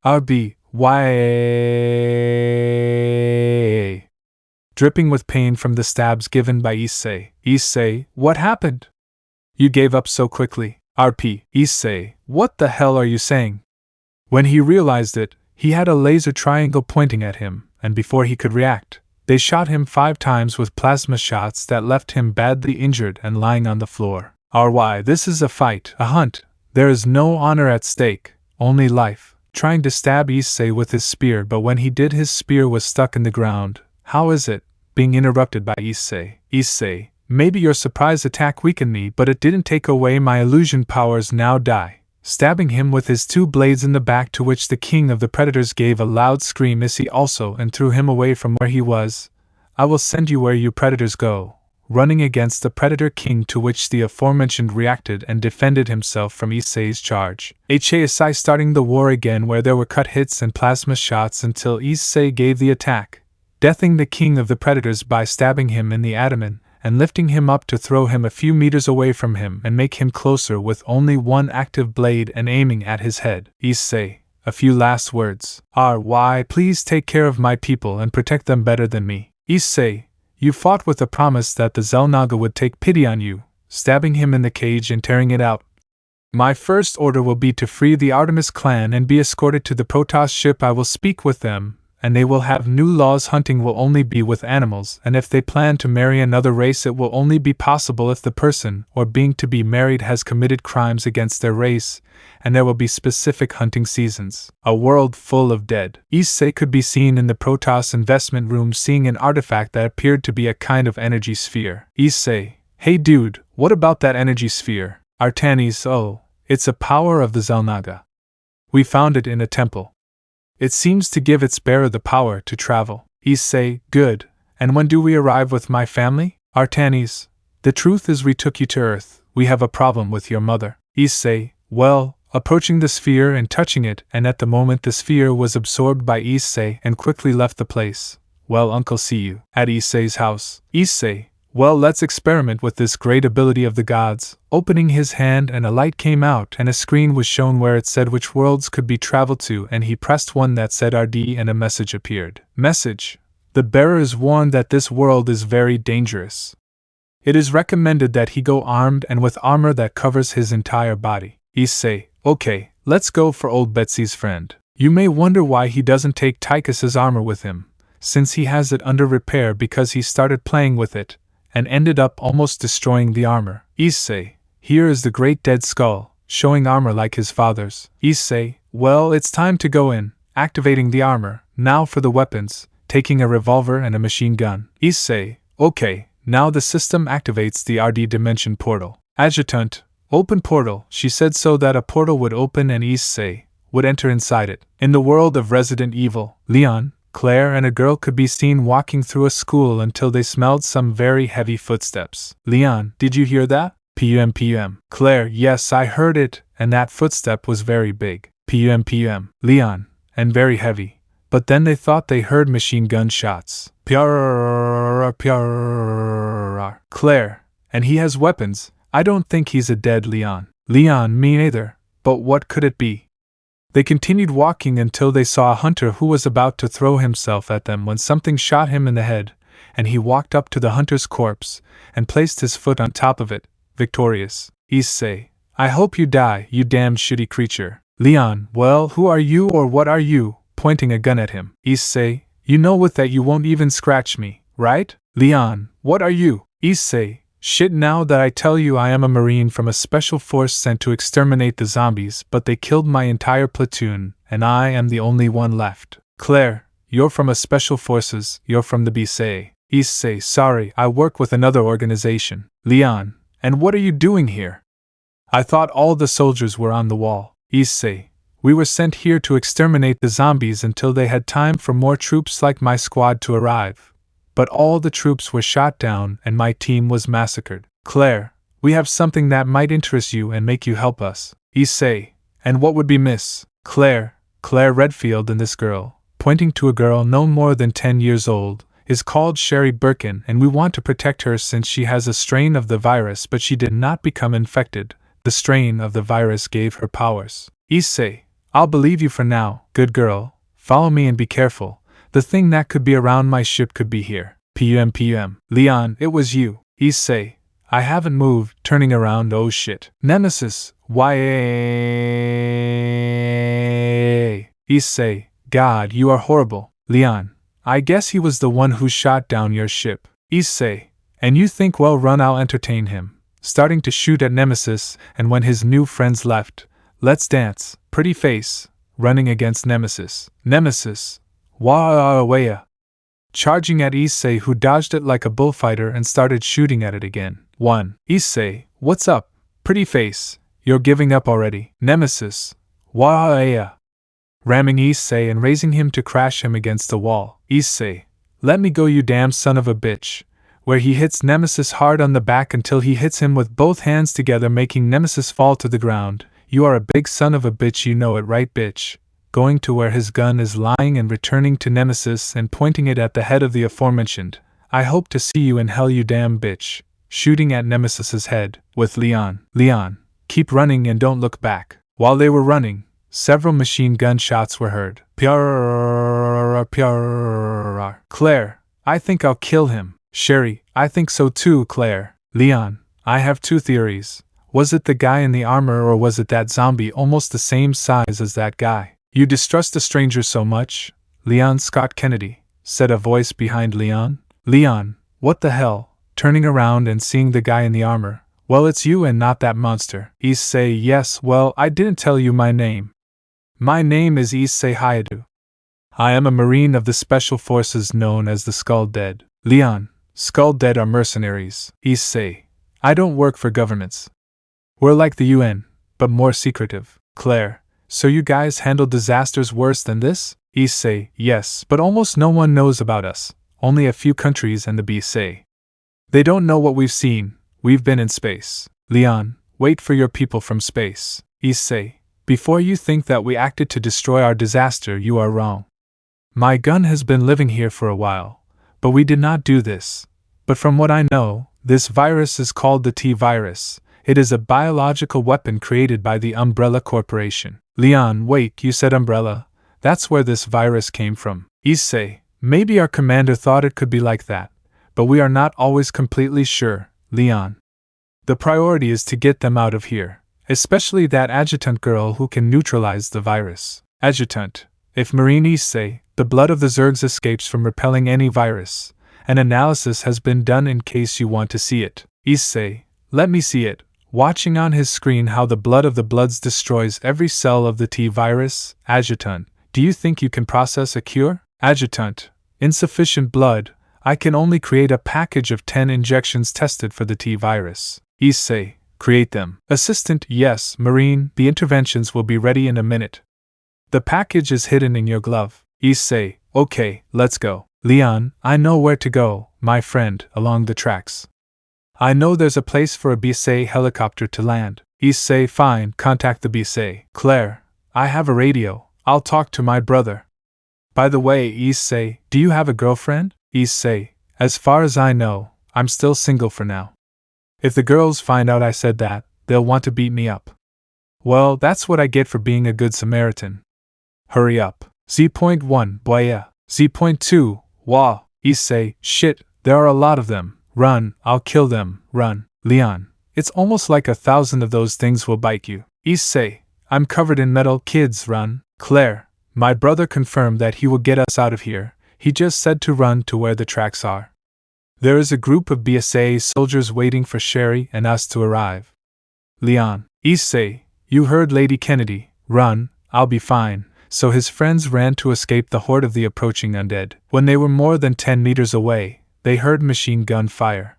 Dripping with pain from the stabs given by Issei. Issei, what happened? You gave up so quickly. RP, Issei, what the hell are you saying? When he realized it, he had a laser triangle pointing at him, and before he could react, they shot him 5 times with plasma shots that left him badly injured and lying on the floor. RY, this is a fight, a hunt. There is no honor at stake, only life. Trying to stab Issei with his spear, but when he did, his spear was stuck in the ground. How is it? Being interrupted by Issei. Issei, maybe your surprise attack weakened me, but it didn't take away my illusion powers. Now die. Stabbing him with his 2 blades in the back, to which the king of the predators gave a loud scream. Issei also, and threw him away from where he was. I will send you where you predators go. Running against the Predator King, to which the aforementioned reacted and defended himself from Issei's charge. Issei starting the war again, where there were cut hits and plasma shots until Issei gave the attack. deathing the king of the predators by stabbing him in the abdomen, and lifting him up to throw him a few meters away from him and make him closer with only one active blade and aiming at his head. Issei, a few last words. Why, please take care of my people and protect them better than me. Issei, you fought with the promise that the Xel'Naga would take pity on you, stabbing him in the cage and tearing it out. My first order will be to free the Artemis clan and be escorted to the Protos ship. I will speak with them, and they will have new laws. Hunting will only be with animals, and if they plan to marry another race it will only be possible if the person or being to be married has committed crimes against their race, and there will be specific hunting seasons. A world full of dead. Issei could be seen in the Protos investment room seeing an artifact that appeared to be a kind of energy sphere. Issei, hey dude, what about that energy sphere? Artanis, oh, it's a power of the Xel'Naga. We found it in a temple. It seems to give its bearer the power to travel. Issei, good. And when do we arrive with my family? Artanis, the truth is we took you to Earth. We have a problem with your mother. Issei, well, approaching the sphere and touching it, and at the moment the sphere was absorbed by Issei and quickly left the place. Well, uncle, see you at Issei's house. Issei, well, let's experiment with this great ability of the gods. Opening his hand and a light came out and a screen was shown where it said which worlds could be traveled to, and he pressed one that said RD and a message appeared. Message. The bearer is warned that this world is very dangerous. It is recommended that he go armed and with armor that covers his entire body. Issei, okay, let's go for old Betsy's friend. You may wonder why he doesn't take Tychus's armor with him, since he has it under repair because he started playing with it and ended up almost destroying the armor. Issei, here is the great dead skull, showing armor like his father's. Issei, well, it's time to go in, activating the armor. Now for the weapons, taking a revolver and a machine gun. Issei, okay, now the system activates the RD dimension portal. Adjutant, open portal, she said so that a portal would open and Issei would enter inside it. In the world of Resident Evil, Leon, Claire and a girl could be seen walking through a school until they smelled some very heavy footsteps. Leon, did you hear that? Pum. Claire, yes, I heard it, and that footstep was very big. Pum. Leon, and very heavy. But then they thought they heard machine gun shots. Claire, and he has weapons. I don't think he's a dead Leon. Leon, me neither. But what could it be? They continued walking until they saw a hunter who was about to throw himself at them when something shot him in the head, and he walked up to the hunter's corpse and placed his foot on top of it, victorious. Issei, I hope you die, you damned shitty creature. Leon, well, who are you or what are you? Pointing a gun at him. Issei, you know with that you won't even scratch me, right? Leon, what are you? Issei, shit, now that I tell you I am a Marine from a special force sent to exterminate the zombies, but they killed my entire platoon, and I am the only one left. Claire, you're from a special forces, you're from the BSA. Issei, sorry, I work with another organization. Leon, and what are you doing here? I thought all the soldiers were on the wall. Issei, we were sent here to exterminate the zombies until they had time for more troops like my squad to arrive. But all the troops were shot down and my team was massacred. Claire, we have something that might interest you and make you help us. Issei, and what would be Miss Claire Redfield, and this girl, pointing to a girl no more than 10 years old, is called Sherry Birkin, and we want to protect her since she has a strain of the virus but she did not become infected. The strain of the virus gave her powers. Issei, I'll believe you for now, good girl, follow me and be careful. The thing that could be around my ship could be here. Pum. Leon, it was you. Issei, I haven't moved, turning around, oh shit. Nemesis, why? Issei, God, you are horrible. Leon, I guess he was the one who shot down your ship. Issei, and you think well run, I'll entertain him. Starting to shoot at Nemesis, and when his new friends left, let's dance, pretty face, running against Nemesis. Nemesis. Wah-wah-wah-wah. Charging at Issei, who dodged it like a bullfighter and started shooting at it again. 1. Issei, what's up, pretty face? You're giving up already. Nemesis. Wah-wah-wah. Ramming Issei and raising him to crash him against the wall. Issei, let me go, you damn son of a bitch. Where he hits Nemesis hard on the back until he hits him with both hands together, making Nemesis fall to the ground. You are a big son of a bitch, you know it, right, bitch? going to where his gun is lying and returning to Nemesis and pointing it at the head of the aforementioned. I hope to see you in hell, you damn bitch. Shooting at Nemesis's head, with Leon. Leon, keep running and don't look back. While they were running, several machine gun shots were heard. Claire, I think I'll kill him. Sherry, I think so too, Claire. Leon, I have two theories. Was it the guy in the armor or was it that zombie almost the same size as that guy? You distrust a stranger so much? Leon Scott Kennedy, said a voice behind Leon. Leon, what the hell? Turning around and seeing the guy in the armor. Well, it's you and not that monster. Issei, yes, well, I didn't tell you my name. My name is Issei HIJO. I am a Marine of the Special Forces known as the Skull Dead. Leon, Skull Dead are mercenaries. Issei, I don't work for governments. We're like the UN, but more secretive. Claire, so you guys handle disasters worse than this? Issei, yes, but almost no one knows about us. Only a few countries and the BSA. They don't know what we've seen. We've been in space. Leon, wait for your people from space. Issei, before you think that we acted to destroy our disaster, you are wrong. My gun has been living here for a while, but we did not do this. But from what I know, this virus is called the T-virus. It is a biological weapon created by the Umbrella Corporation. Leon, wait, you said Umbrella? That's where this virus came from. Issei, maybe our commander thought it could be like that, but we are not always completely sure. Leon, the priority is to get them out of here, especially that adjutant girl who can neutralize the virus. Adjutant, if Marine Issei, the blood of the Zergs escapes from repelling any virus. An analysis has been done in case you want to see it. Issei, let me see it. Watching on his screen how the blood of the Bloods destroys every cell of the T-virus. Adjutant, do you think you can process a cure? Adjutant, insufficient blood. I can only create a package of 10 injections tested for the T-virus. Issei, create them. Assistant, yes, Marine, the interventions will be ready in a minute. The package is hidden in your glove. Issei, okay, let's go. Leon, I know where to go, my friend, along the tracks. I know there's a place for a BSA helicopter to land. Issei, fine, contact the BSA. Claire, I have a radio. I'll talk to my brother. By the way, Issei, do you have a girlfriend? Issei, as far as I know, I'm still single for now. If the girls find out I said that, they'll want to beat me up. Well, that's what I get for being a good Samaritan. Hurry up. Z.1, boya. Z.2, wah. Issei, shit, there are a lot of them. Run, I'll kill them, run. Leon, it's almost like 1,000 of those things will bite you. Issei, I'm covered in metal, kids, run. Claire, my brother confirmed that he will get us out of here. He just said to run to where the tracks are. There is a group of BSA soldiers waiting for Sherry and us to arrive. Leon, Issei, you heard Lady Kennedy, run, I'll be fine. So his friends ran to escape the horde of the approaching undead. When they were more than 10 meters away, they heard machine gun fire.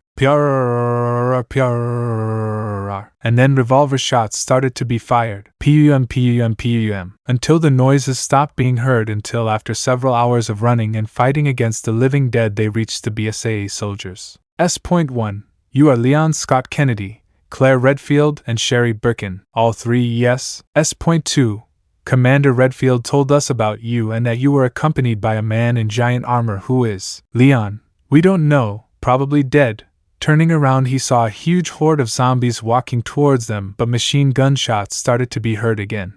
And then revolver shots started to be fired. Pum, until the noises stopped being heard until after several hours of running and fighting against the living dead they reached the BSA soldiers. S.1, you are Leon Scott Kennedy, Claire Redfield and Sherry Birkin. All three, yes. S.2, Commander Redfield told us about you and that you were accompanied by a man in giant armor who is Leon. We don't know, probably dead. Turning around he saw a huge horde of zombies walking towards them, but machine gun shots started to be heard again.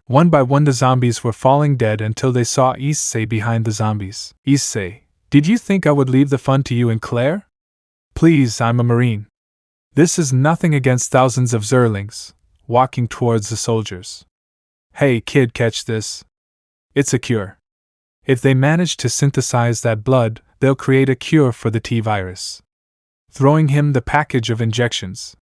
One by one the zombies were falling dead until they saw Issei behind the zombies. Issei, did you think I would leave the fun to you and Claire? Please, I'm a Marine. This is nothing against thousands of Zerlings, walking towards the soldiers. Hey kid, catch this. It's a cure. If they manage to synthesize that blood, they'll create a cure for the T-virus. Throwing him the package of injections.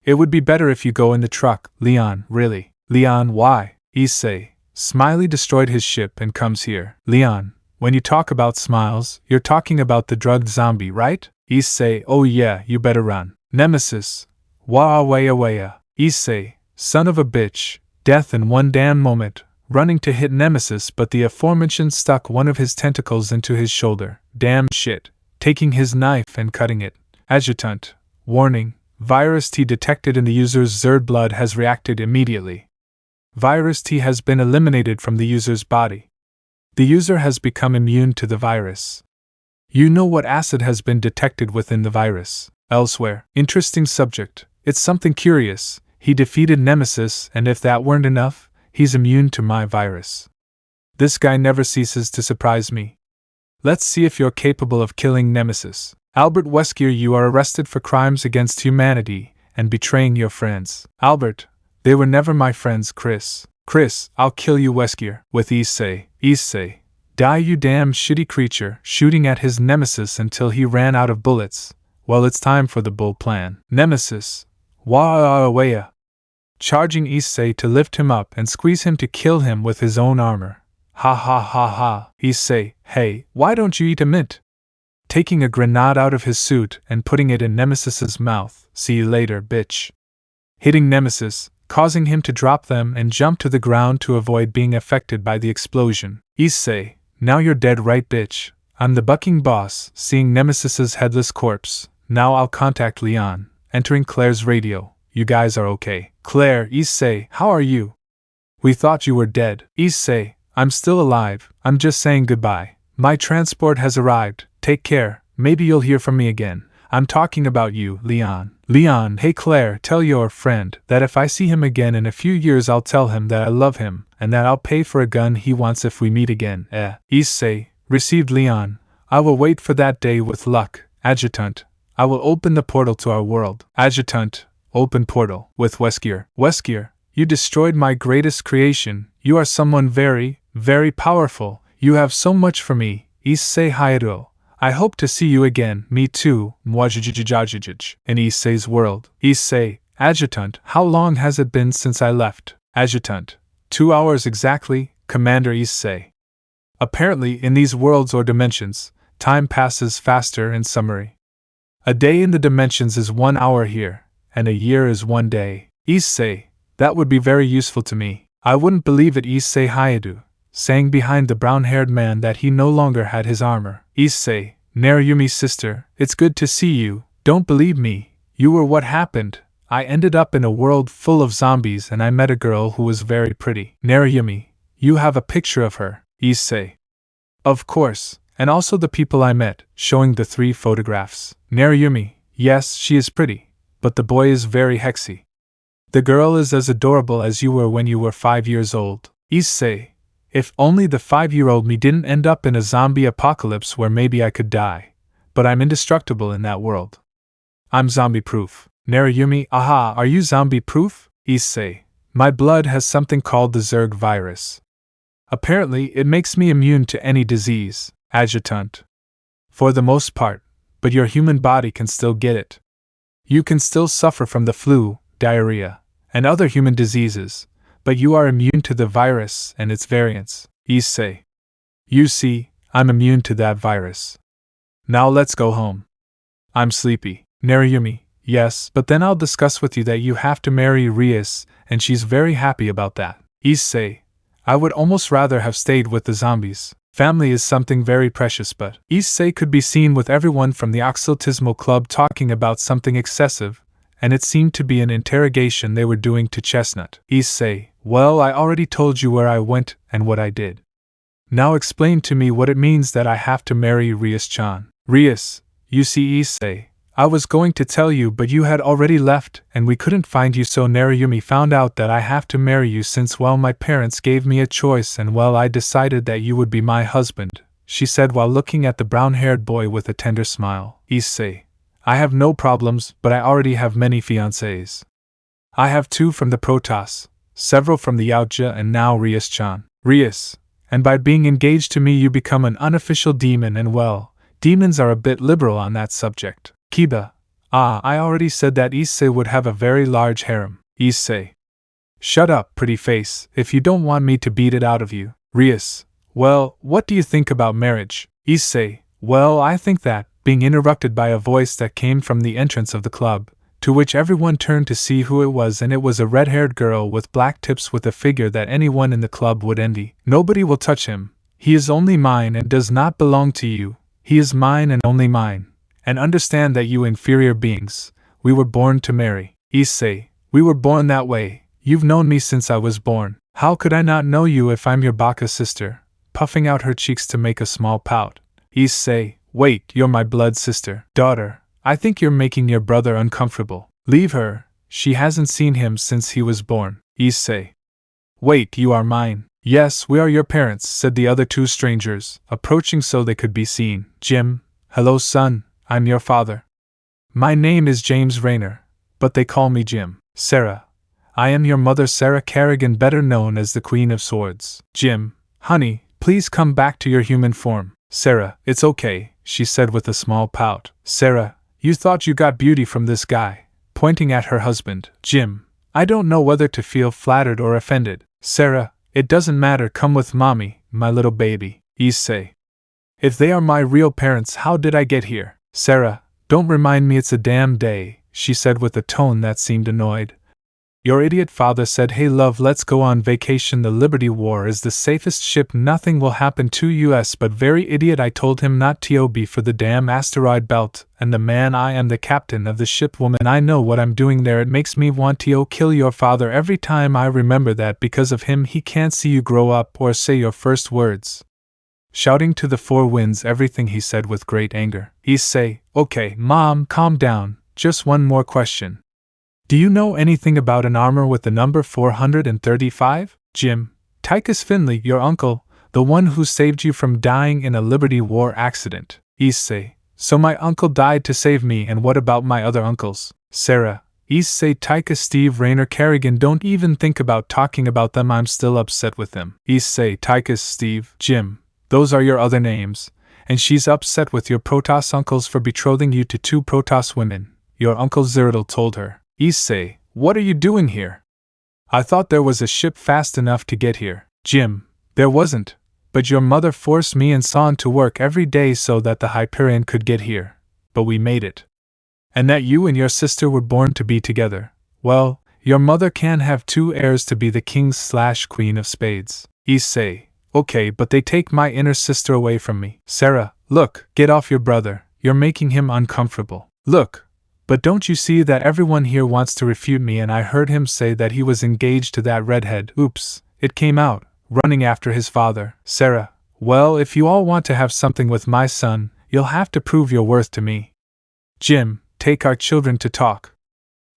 It would be better if you go in the truck, Leon, really. Leon, why? Issei, Smiley destroyed his ship and comes here. Leon, when you talk about smiles, you're talking about the drugged zombie, right? Issei, oh yeah, you better run. Nemesis, wah-wah-wah-wah. Issei, son of a bitch, death in one damn moment. Running to hit Nemesis, but the aforementioned stuck one of his tentacles into his shoulder. Damn shit. Taking his knife and cutting it. Adjutant, warning, virus T detected in the user's Zerd blood has reacted immediately. Virus T has been eliminated from the user's body. The user has become immune to the virus. You know what acid has been detected within the virus. Elsewhere. Interesting subject. It's something curious. He defeated Nemesis, and if that weren't enough, he's immune to my virus. This guy never ceases to surprise me. Let's see if you're capable of killing Nemesis. Albert Wesker, you are arrested for crimes against humanity and betraying your friends. Albert, they were never my friends, Chris. Chris, I'll kill you, Wesker. With Issei. Issei, die you damn shitty creature, shooting at his nemesis until he ran out of bullets. Well, it's time for the bull plan. Nemesis. Wah-wah-wah-wah. Charging Issei to lift him up and squeeze him to kill him with his own armor. Ha ha ha ha. Issei, hey, why don't you eat a mint? Taking a grenade out of his suit and putting it in Nemesis's mouth. See you later, bitch. Hitting Nemesis, causing him to drop them and jump to the ground to avoid being affected by the explosion. Issei, now you're dead, right, bitch? I'm the bucking boss. Seeing Nemesis's headless corpse, now I'll contact Leon. Entering Claire's radio. You guys are okay. Claire, Issei, how are you? We thought you were dead. Issei, I'm still alive. I'm just saying goodbye. My transport has arrived. Take care. Maybe you'll hear from me again. I'm talking about you, Leon. Leon, hey Claire, tell your friend that if I see him again in a few years I'll tell him that I love him, and that I'll pay for a gun he wants if we meet again. Issei, received Leon. I will wait for that day with luck. Adjutant, I will open the portal to our world. Adjutant, open portal. With Wesker. Wesker, you destroyed my greatest creation. You are someone very, very powerful. You have so much for me. Issei HIJO. I hope to see you again. Me too. Mwajijijijajij. In Issei's world. Issei, Adjutant, how long has it been since I left? Adjutant, 2 hours exactly, Commander Issei. Apparently, in these worlds or dimensions, time passes faster. In summary, a day in the dimensions is 1 hour here, and a year is 1 day. Issei, that would be very useful to me. I wouldn't believe it, Issei HIJO, saying behind the brown-haired man that he no longer had his armor. Issei, Naruyumi's sister, it's good to see you. Don't believe me. You were what happened. I ended up in a world full of zombies and I met a girl who was very pretty. Naruyumi, you have a picture of her. Issei, of course, and also the people I met, showing the 3 photographs. Naruyumi, yes, she is pretty, but the boy is very hexy. The girl is as adorable as you were when you were 5 years old. Issei, if only the 5-year-old me didn't end up in a zombie apocalypse where maybe I could die. But I'm indestructible in that world. I'm zombie-proof. Naruyumi, aha, are you zombie-proof? Issei, my blood has something called the Zerg virus. Apparently, it makes me immune to any disease. Adjutant, for the most part, but your human body can still get it. You can still suffer from the flu, diarrhea, and other human diseases, but you are immune to the virus and its variants. Issei, you see, I'm immune to that virus. Now let's go home. I'm sleepy. Naruyumi, yes, but then I'll discuss with you that you have to marry Rias, and she's very happy about that. Issei, I would almost rather have stayed with the zombies. Family is something very precious, but Issei could be seen with everyone from the Occultismal Club talking about something excessive, and it seemed to be an interrogation they were doing to Chestnut. Issei, well, I already told you where I went and what I did. Now explain to me what it means that I have to marry Rias-chan. Rias, you see, Issei, I was going to tell you but you had already left and we couldn't find you, so Naruyumi found out that I have to marry you since, well, my parents gave me a choice and, well, I decided that you would be my husband, she said while looking at the brown-haired boy with a tender smile. Issei, I have no problems, but I already have many fiancés. I have 2 from the Protos, several from the HIJO, and now Rias-chan. Rias, and by being engaged to me you become an unofficial demon, and well, demons are a bit liberal on that subject. Kiba, I already said that Issei would have a very large harem. Issei, shut up, pretty face, if you don't want me to beat it out of you. Rias, well, what do you think about marriage? Issei, well, I think that, being interrupted by a voice that came from the entrance of the club, to which everyone turned to see who it was, and it was a red-haired girl with black tips with a figure that anyone in the club would envy. Nobody will touch him. He is only mine and does not belong to you. He is mine and only mine. And understand that you inferior beings, we were born to marry. Issei, we were born that way. You've known me since I was born. How could I not know you if I'm your Baka sister? Puffing out her cheeks to make a small pout. Issei, wait, you're my blood sister. Daughter, I think you're making your brother uncomfortable. Leave her, she hasn't seen him since he was born. Issei. Wait, you are mine. Yes, we are your parents, said the other two strangers, approaching so they could be seen. Jim, hello son, I'm your father. My name is James Rayner, but they call me Jim. Sarah, I am your mother Sarah Kerrigan, better known as the Queen of Swords. Jim, honey, please come back to your human form. Sarah, it's okay, she said with a small pout. Sarah, you thought you got beauty from this guy, pointing at her husband. Jim, I don't know whether to feel flattered or offended. Sarah, it doesn't matter, come with mommy, my little baby. Issei. If they are my real parents, how did I get here? Sarah, don't remind me, it's a damn day, she said with a tone that seemed annoyed. Your idiot father said, hey love, let's go on vacation. The Liberty War is the safest ship, nothing will happen to us, but very idiot, I told him not to be for the damn asteroid belt, and the man, I am the captain of the ship. Woman, I know what I'm doing there, it makes me want to kill your father every time I remember that because of him he can't see you grow up or say your first words. Shouting to the four winds everything he said with great anger. Issei, okay, mom, calm down, just one more question. Do you know anything about an armor with the number 435? Jim, Tychus Finley, your uncle, the one who saved you from dying in a Liberty War accident. Issei, so my uncle died to save me, and what about my other uncles? Sarah, Issei, Tychus, Steve, Rayner, Kerrigan, don't even think about talking about them, I'm still upset with them. Issei, Tychus, Steve, Jim, those are your other names, and she's upset with your Protos uncles for betrothing you to two Protos women, your uncle Zerdal told her. Issei, what are you doing here? I thought there was a ship fast enough to get here. Jim, there wasn't, but your mother forced me and Son to work every day so that the Hyperion could get here. But we made it. And that you and your sister were born to be together. Well, your mother can have two heirs to be the king/queen of spades. Issei, okay, but they take my inner sister away from me. Sarah, look, get off your brother, you're making him uncomfortable. Look, but don't you see that everyone here wants to refute me, and I heard him say that he was engaged to that redhead. Oops, it came out, running after his father. Sarah, well, if you all want to have something with my son, you'll have to prove your worth to me. Jim, take our children to talk.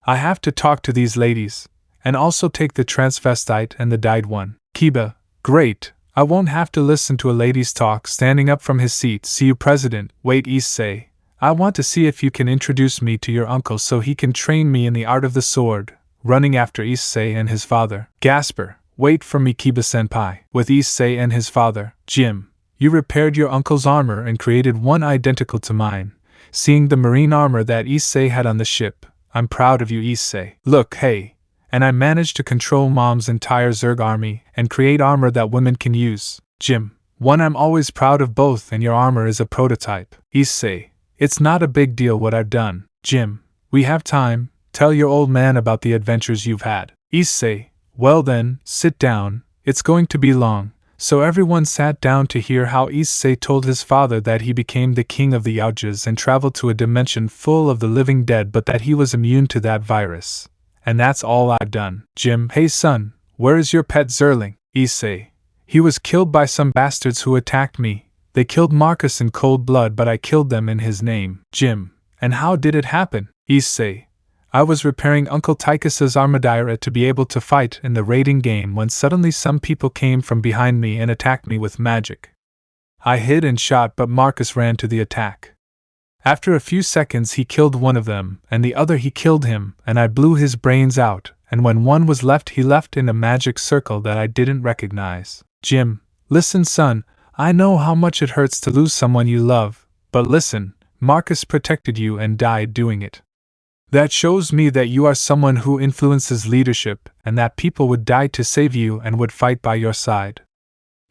I have to talk to these ladies, and also take the transvestite and the dyed one. Kiba, great, I won't have to listen to a lady's talk. Standing up from his seat, see you, President. Wait, Issei, I want to see if you can introduce me to your uncle so he can train me in the art of the sword. Running after Issei and his father. Gasper, wait for me, Kiba-senpai. With Issei and his father. Jim, you repaired your uncle's armor and created one identical to mine. Seeing the marine armor that Issei had on the ship, I'm proud of you, Issei. Look, hey, and I managed to control Mom's entire Zerg army and create armor that women can use. Jim, one, I'm always proud of both, and your armor is a prototype. Issei, it's not a big deal what I've done. Jim, we have time, tell your old man about the adventures you've had. Issei, well then, sit down, it's going to be long. So everyone sat down to hear how Issei told his father that he became the king of the Yaojas and traveled to a dimension full of the living dead, but that he was immune to that virus. And that's all I've done. Jim, hey son, where is your pet Zerling? Issei, he was killed by some bastards who attacked me. They killed Marcus in cold blood, but I killed them in his name. Jim, and how did it happen? Issei, I was repairing Uncle Tychus's armadillo to be able to fight in the raiding game when suddenly some people came from behind me and attacked me with magic. I hid and shot, but Marcus ran to the attack. After a few seconds he killed one of them, and the other he killed him, and I blew his brains out, and when one was left he left in a magic circle that I didn't recognize. Jim, listen son, I know how much it hurts to lose someone you love, but listen, Marcus protected you and died doing it. That shows me that you are someone who influences leadership, and that people would die to save you and would fight by your side.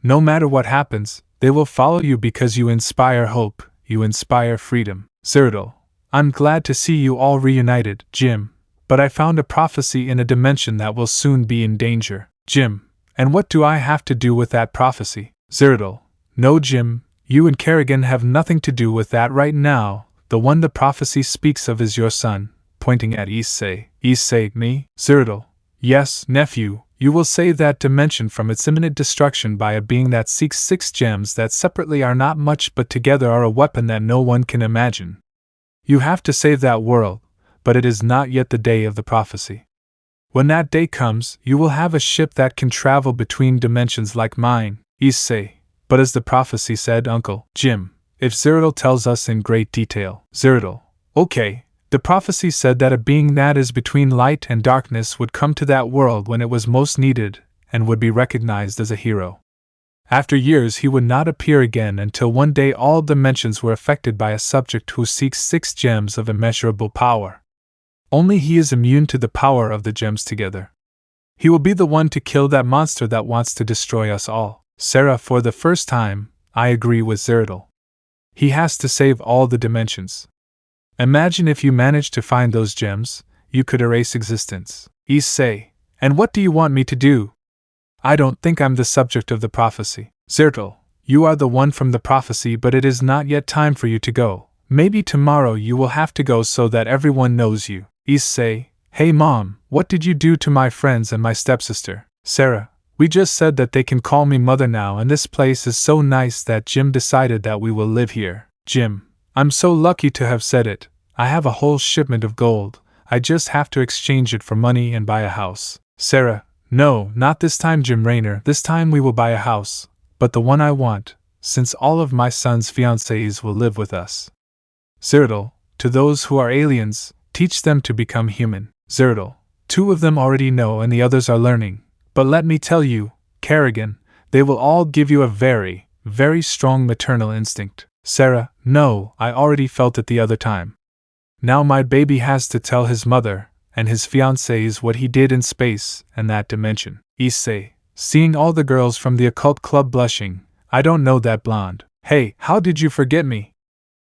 No matter what happens, they will follow you because you inspire hope, you inspire freedom. Zerdal, I'm glad to see you all reunited, Jim, but I found a prophecy in a dimension that will soon be in danger. Jim, and what do I have to do with that prophecy? Zerdal, no Jim, you and Kerrigan have nothing to do with that right now. The one the prophecy speaks of is your son, pointing at Issei. Issei, me? Zerdal, yes, nephew, You will save that dimension from its imminent destruction by a being that seeks 6 gems that separately are not much but together are a weapon that no one can imagine. You have to save that world, but it is not yet the day of the prophecy. When that day comes, you will have a ship that can travel between dimensions like mine, Issei. But as the prophecy said, Uncle Jim, if Zeratul tells us in great detail. Zeratul, okay. The prophecy said that a being that is between light and darkness would come to that world when it was most needed, and would be recognized as a hero. After years he would not appear again until one day all dimensions were affected by a subject who seeks 6 gems of immeasurable power. Only he is immune to the power of the gems together. He will be the one to kill that monster that wants to destroy us all. Sarah, for the first time, I agree with Zeratul. He has to save all the dimensions. Imagine if you managed to find those gems, you could erase existence. Issei, and what do you want me to do? I don't think I'm the subject of the prophecy. Zeratul, you are the one from the prophecy, but it is not yet time for you to go. Maybe tomorrow you will have to go so that everyone knows you. Issei, hey mom, what did you do to my friends and my stepsister? Sarah, we just said that they can call me mother now, and this place is so nice that Jim decided that we will live here. Jim, I'm so lucky to have said it. I have a whole shipment of gold. I just have to exchange it for money and buy a house. Sarah, no, not this time, Jim Raynor. This time we will buy a house, but the one I want, since all of my son's fiancées will live with us. Zeratul, to those who are aliens, teach them to become human. Zeratul, 2 of them already know and the others are learning. But let me tell you, Kerrigan, they will all give you a very, very strong maternal instinct. Sarah, no, I already felt it the other time. Now my baby has to tell his mother and his fiancés what he did in space and that dimension. Issei, seeing all the girls from the occult club blushing, I don't know that blonde. Hey, how did you forget me?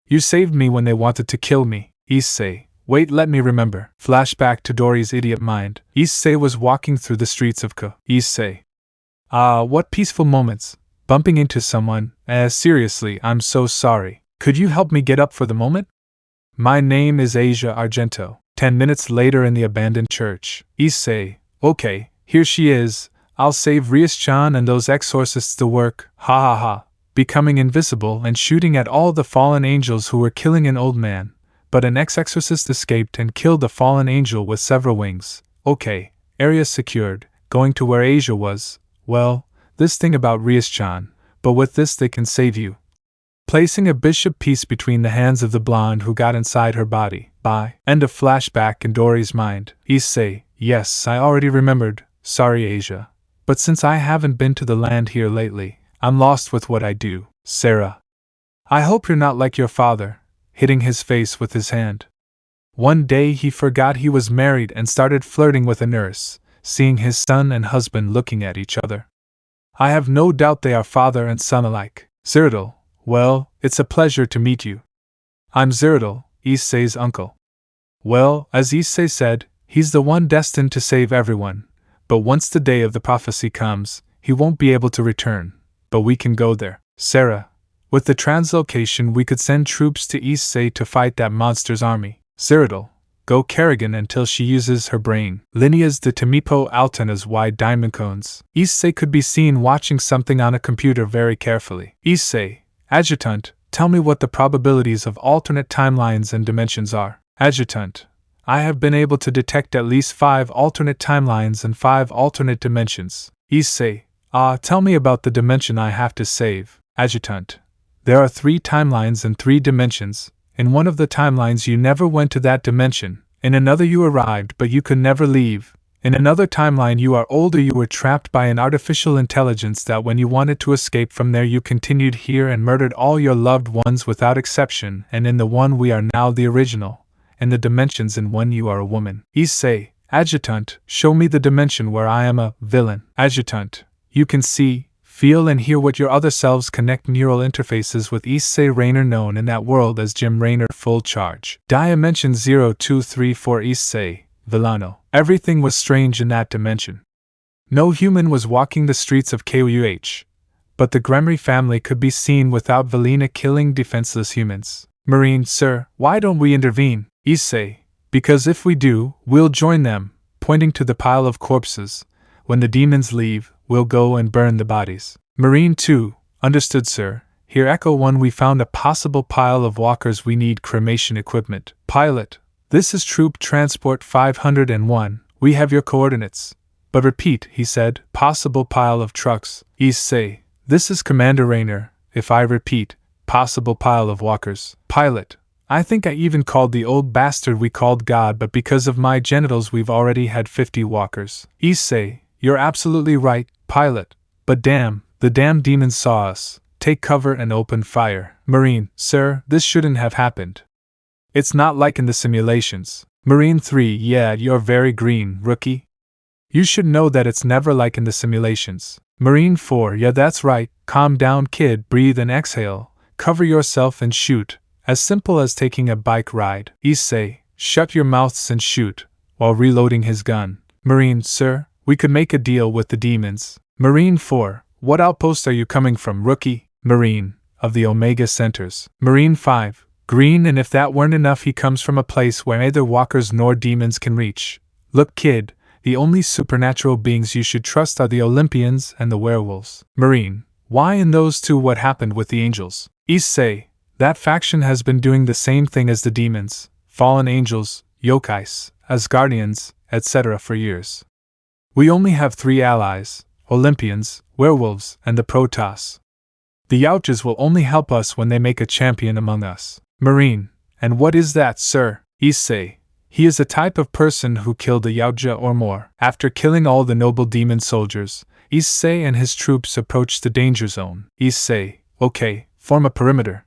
You saved me when they wanted to kill me. Issei, wait, let me remember. Flashback to Dory's idiot mind. Issei was walking through the streets of Ka. Issei. Ah, what peaceful moments. Bumping into someone. Seriously, I'm so sorry. Could you help me get up for the moment? My name is Asia Argento. 10 minutes later in the abandoned church. Issei, okay, here she is. I'll save Rias-chan and those exorcists to work. Ha ha ha. Becoming invisible and shooting at all the fallen angels who were killing an old man. But an ex-exorcist escaped and killed a fallen angel with several wings. Okay, area secured. Going to where Asia was. Well, this thing about Rias-chan, but with this they can save you. Placing a bishop piece between the hands of the blonde who got inside her body. Bye. End of flashback in Dory's mind. Issei, yes, I already remembered. Sorry, Asia. But since I haven't been to the land here lately, I'm lost with what I do. Sarah. I hope you're not like your father, hitting his face with his hand. One day he forgot he was married and started flirting with a nurse, seeing his son and husband looking at each other. I have no doubt they are father and son alike. Zeratul, well, it's a pleasure to meet you. I'm Zeratul, Issei's uncle. Well, as Issei said, he's the one destined to save everyone, but once the day of the prophecy comes, he won't be able to return, but we can go there. Sarah, with the translocation we could send troops to Issei to fight that monster's army. Zeratul, go Kerrigan until she uses her brain. Líneas de Temipo Altena's wide diamond cones. Issei could be seen watching something on a computer very carefully. Issei, Adjutant, tell me what the probabilities of alternate timelines and dimensions are. Adjutant, I have been able to detect at least 5 alternate timelines and 5 alternate dimensions. Issei, tell me about the dimension I have to save. Adjutant, there are 3 timelines and 3 dimensions. In one of the timelines you never went to that dimension, in another you arrived but you could never leave. In another timeline you are older, you were trapped by an artificial intelligence that when you wanted to escape from there you continued here and murdered all your loved ones without exception, and in the one we are now the original. In the dimensions in one you are a woman. Issei, Adjutant, show me the dimension where I am a villain. Adjutant, you can see, feel and hear what your other selves connect neural interfaces with Issei Raynor, known in that world as Jim Raynor Full Charge. Dimension 0234 Issei, Villano. Everything was strange in that dimension. No human was walking the streets of KUH, but the Gremory family could be seen without Villainous killing defenseless humans. Marine, sir, why don't we intervene? Issei, because if we do, we'll join them, pointing to the pile of corpses. When the demons leave, we'll go and burn the bodies. Marine 2, understood, sir. Here Echo 1, we found a possible pile of walkers. We need cremation equipment. Pilot, this is Troop Transport 501, we have your coordinates. But repeat, he said, possible pile of trucks. Issei, this is Commander Rayner, if I repeat, possible pile of walkers. Pilot, I think I even called the old bastard we called God, but because of my genitals we've already had 50 walkers. Issei, you're absolutely right, pilot. But damn, the damn demons saw us. Take cover and open fire. Marine, sir, this shouldn't have happened. It's not like in the simulations. Marine 3, yeah, you're very green, rookie. You should know that it's never like in the simulations. Marine 4, yeah, that's right. Calm down, kid, breathe and exhale. Cover yourself and shoot. As simple as taking a bike ride. Issei, shut your mouths and shoot, while reloading his gun. Marine, sir, we could make a deal with the demons. Marine 4, what outpost are you coming from, rookie? Marine, of the Omega Centers. Marine 5, green, and if that weren't enough, he comes from a place where neither walkers nor demons can reach. Look, kid, the only supernatural beings you should trust are the Olympians and the werewolves. Marine, why in those two? What happened with the angels? Issei, that faction has been doing the same thing as the demons, fallen angels, yokais, Asgardians, etc. for years. We only have 3 allies, Olympians, werewolves, and the Protos. The Yautjas will only help us when they make a champion among us. Marine, and what is that, sir? Issei, he is a type of person who killed a Yautja or more. After killing all the noble demon soldiers, Issei and his troops approached the danger zone. Issei, okay, form a perimeter.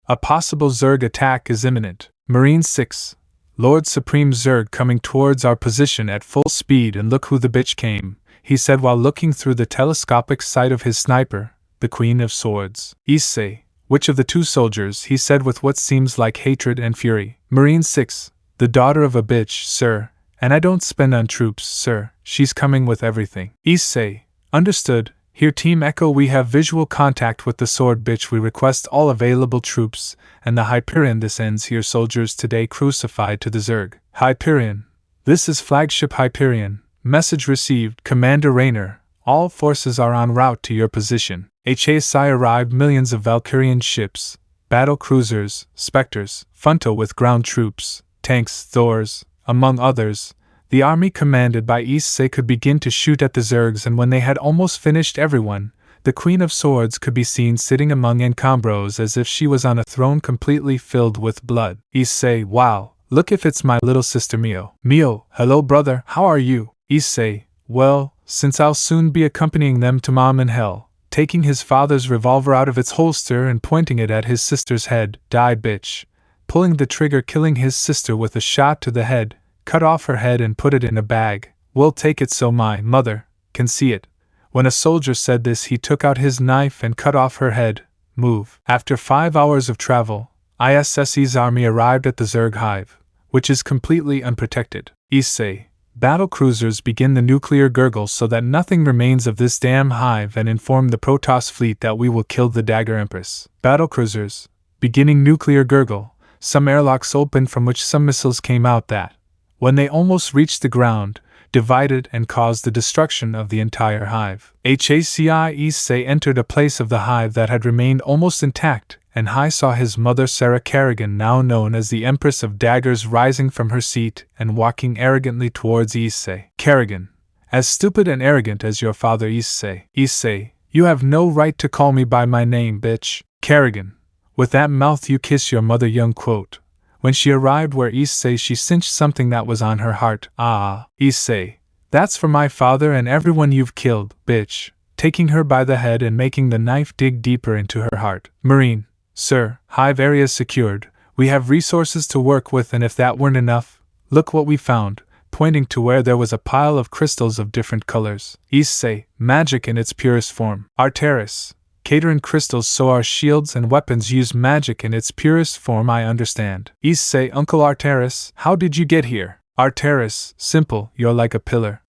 A possible Zerg attack is imminent. Marine 6, Lord Supreme Zerg coming towards our position at full speed, and look who the bitch came, he said while looking through the telescopic sight of his sniper, the Queen of Swords. Issei, which of the 2 soldiers? He said with what seems like hatred and fury. Marine 6, the daughter of a bitch, sir, and I don't spend on troops, sir, she's coming with everything. Issei, understood. Here Team Echo, we have visual contact with the sword bitch. We request all available troops, and the Hyperion. This ends here. Soldiers today crucified to the Zerg. Hyperion, this is Flagship Hyperion. Message received, Commander Rayner, all forces are en route to your position. HIJO arrived. Millions of Valkyrian ships, battle cruisers, Spectres, Funto with ground troops, tanks, Thors, among others. The army commanded by Issei could begin to shoot at the Zergs, and when they had almost finished everyone, the Queen of Swords could be seen sitting among encombros as if she was on a throne completely filled with blood. Issei, wow, look if it's my little sister Mio. Mio, hello brother, how are you? Issei, well, since I'll soon be accompanying them to mom in hell, taking his father's revolver out of its holster and pointing it at his sister's head. Die bitch. Pulling the trigger, killing his sister with a shot to the head, cut off her head and put it in a bag. We'll take it so my mother can see it. When a soldier said this, he took out his knife and cut off her head. Move. After 5 hours of travel, ISSE's army arrived at the Zerg hive, which is completely unprotected. Issei, battle cruisers, begin the nuclear gurgle so that nothing remains of this damn hive, and inform the Protoss fleet that we will kill the Dagger Empress. Battle cruisers, beginning nuclear gurgle. Some airlocks opened from which some missiles came out that, when they almost reached the ground, divided and caused the destruction of the entire hive. Issei entered a place of the hive that had remained almost intact, and Hai saw his mother Sarah Kerrigan, now known as the Empress of Daggers, rising from her seat and walking arrogantly towards Issei. Kerrigan, as stupid and arrogant as your father Issei. Issei, you have no right to call me by my name, bitch. Kerrigan, with that mouth you kiss your mother, young quote. When she arrived where Issei, she cinched something that was on her heart. Ah, Issei, that's for my father and everyone you've killed, bitch, taking her by the head and making the knife dig deeper into her heart. Marine, sir, hive area secured. We have resources to work with, and if that weren't enough, look what we found, pointing to where there was a pile of crystals of different colors. Issei, magic in its purest form. Arteris, Caterin crystals, so our shields and weapons use magic in its purest form, I understand. Issei, Uncle Arteris, how did you get here? Arteris, simple, you're like a pillar.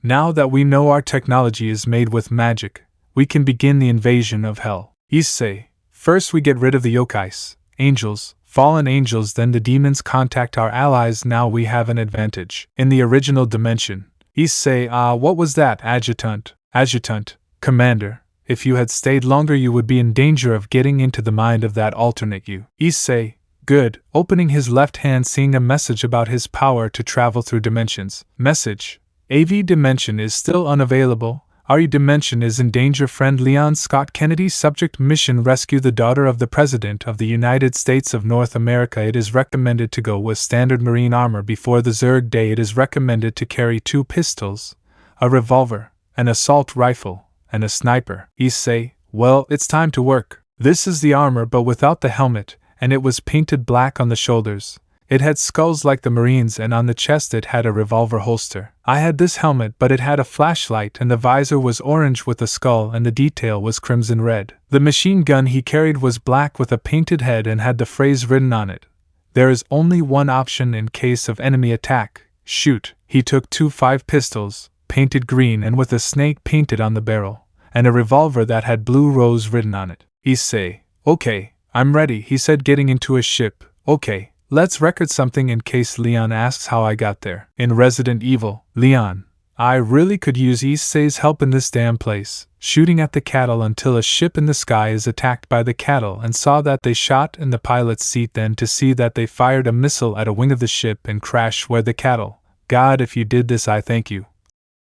Now that we know our technology is made with magic, we can begin the invasion of hell. Issei, first we get rid of the yokais, angels, fallen angels, then the demons contact our allies. Now we have an advantage. In the original dimension, Issei, what was that, Adjutant? Adjutant, Commander, if you had stayed longer you would be in danger of getting into the mind of that alternate you. Issei, good, opening his left hand seeing a message about his power to travel through dimensions. Message, AV dimension is still unavailable. RE dimension is in danger. Friend Leon Scott Kennedy. Subject mission rescue the daughter of the President of the United States of North America. It is recommended to go with standard marine armor before the Zerg day. It is recommended to carry 2 pistols, a revolver, an assault rifle, and a sniper. Issei, well, it's time to work. This is the armor but without the helmet, and it was painted black on the shoulders. It had skulls like the Marines and on the chest it had a revolver holster. I had this helmet but it had a flashlight and the visor was orange with a skull and the detail was crimson red. The machine gun he carried was black with a painted head and had the phrase written on it. There is only one option in case of enemy attack. Shoot. He took 2 5 pistols, painted green and with a snake painted on the barrel, and a revolver that had Blue Rose written on it. Issei, okay, I'm ready, he said getting into a ship. Okay. Let's record something in case Leon asks how I got there. In Resident Evil, Leon, I really could use Issei's help in this damn place. Shooting at the cattle until a ship in the sky is attacked by the cattle and saw that they shot in the pilot's seat, then to see that they fired a missile at a wing of the ship and crashed where the cattle. God, if you did this I thank you.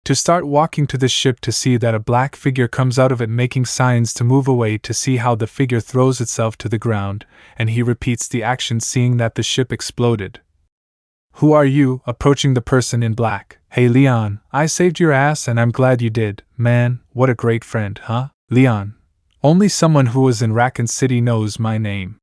To start walking to the ship to see that a black figure comes out of it making signs to move away, to see how the figure throws itself to the ground, and he repeats the action seeing that the ship exploded. Who are you? Approaching the person in black. Hey Leon, I saved your ass and I'm glad you did. Man, what a great friend, huh? Leon, only someone who was in Raccoon City knows my name.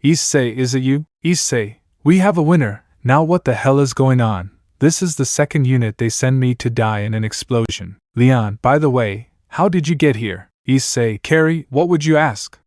Issei, is it you? Issei, we have a winner. Now what the hell is going on? This is the second unit they send me to die in an explosion. Leon, by the way, how did you get here? Issei, Carrie, what would you ask?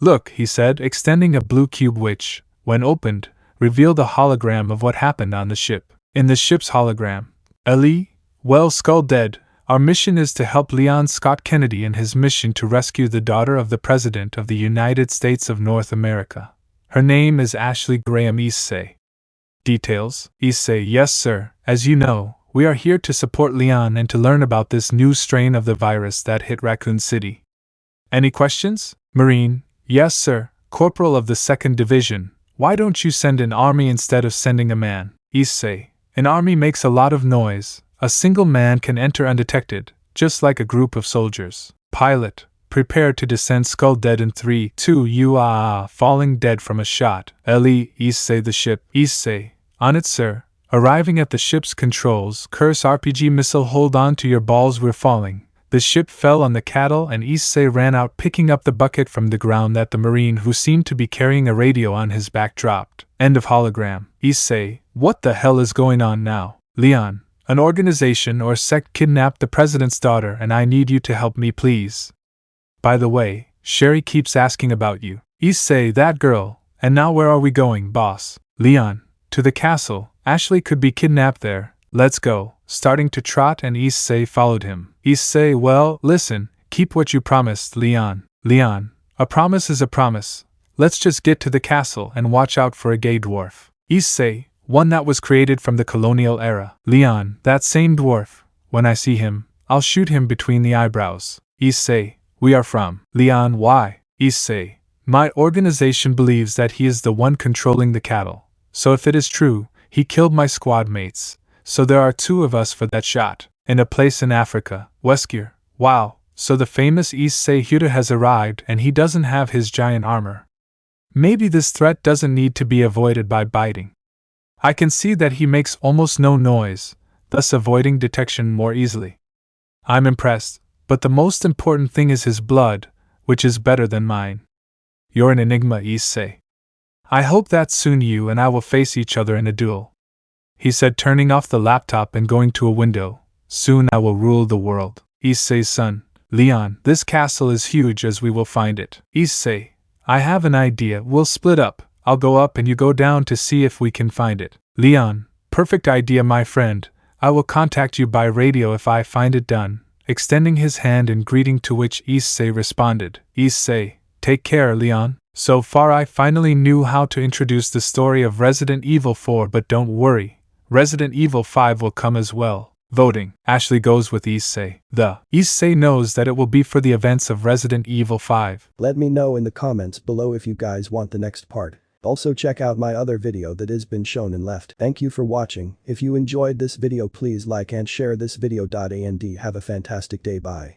Look, he said, extending a blue cube which, when opened, revealed a hologram of what happened on the ship. In the ship's hologram, Ellie, well, Skull dead. Our mission is to help Leon Scott Kennedy in his mission to rescue the daughter of the President of the United States of North America. Her name is Ashley Graham. Issei. Details? Issei, yes sir, as you know, we are here to support Leon and to learn about this new strain of the virus that hit Raccoon City. Any questions? Marine, yes sir, Corporal of the 2nd Division, why don't you send an army instead of sending a man? Issei, an army makes a lot of noise, a single man can enter undetected, just like a group of soldiers. Pilot, prepare to descend. Skull dead in 3, 2, you falling dead from a shot. Ellie, Issei the ship. Issei, on it sir. Arriving at the ship's controls, curse RPG missile, hold on to your balls, we're falling. The ship fell on the cattle and Issei ran out picking up the bucket from the ground that the Marine who seemed to be carrying a radio on his back dropped. End of hologram. Issei, what the hell is going on now? Leon, an organization or sect kidnapped the President's daughter and I need you to help me please. By the way, Sherry keeps asking about you. Issei, that girl. And now where are we going, boss? Leon, to the castle. Ashley could be kidnapped there. Let's go. Starting to trot and Issei followed him. Issei, well, listen, keep what you promised, Leon. Leon, a promise is a promise. Let's just get to the castle and watch out for a gay dwarf. Issei, one that was created from the colonial era. Leon, that same dwarf. When I see him, I'll shoot him between the eyebrows. Issei, we are from. Leon, why? Issei, my organization believes that he is the one controlling the cattle. So if it is true, he killed my squad mates. So there are 2 of us for that shot. In a place in Africa, Weskier. Wow, so the famous Issei HIJO has arrived and he doesn't have his giant armor. Maybe this threat doesn't need to be avoided by biting. I can see that he makes almost no noise, thus avoiding detection more easily. I'm impressed, but the most important thing is his blood, which is better than mine. You're an enigma, Issei. I hope that soon you and I will face each other in a duel. He said, turning off the laptop and going to a window. Soon I will rule the world. Issei's son, Leon, this castle is huge as we will find it. Issei, I have an idea, we'll split up. I'll go up and you go down to see if we can find it. Leon, perfect idea my friend. I will contact you by radio if I find it done. Extending his hand in greeting, to which Issei responded. Issei, take care, Leon. So far I finally knew how to introduce the story of Resident Evil 4, but don't worry, Resident Evil 5 will come as well. Voting. Ashley goes with Issei. The Issei knows that it will be for the events of Resident Evil 5. Let me know in the comments below if you guys want the next part. Also check out my other video that has been shown and left. Thank you for watching. If you enjoyed this video please like and share this video. And have a fantastic day. Bye.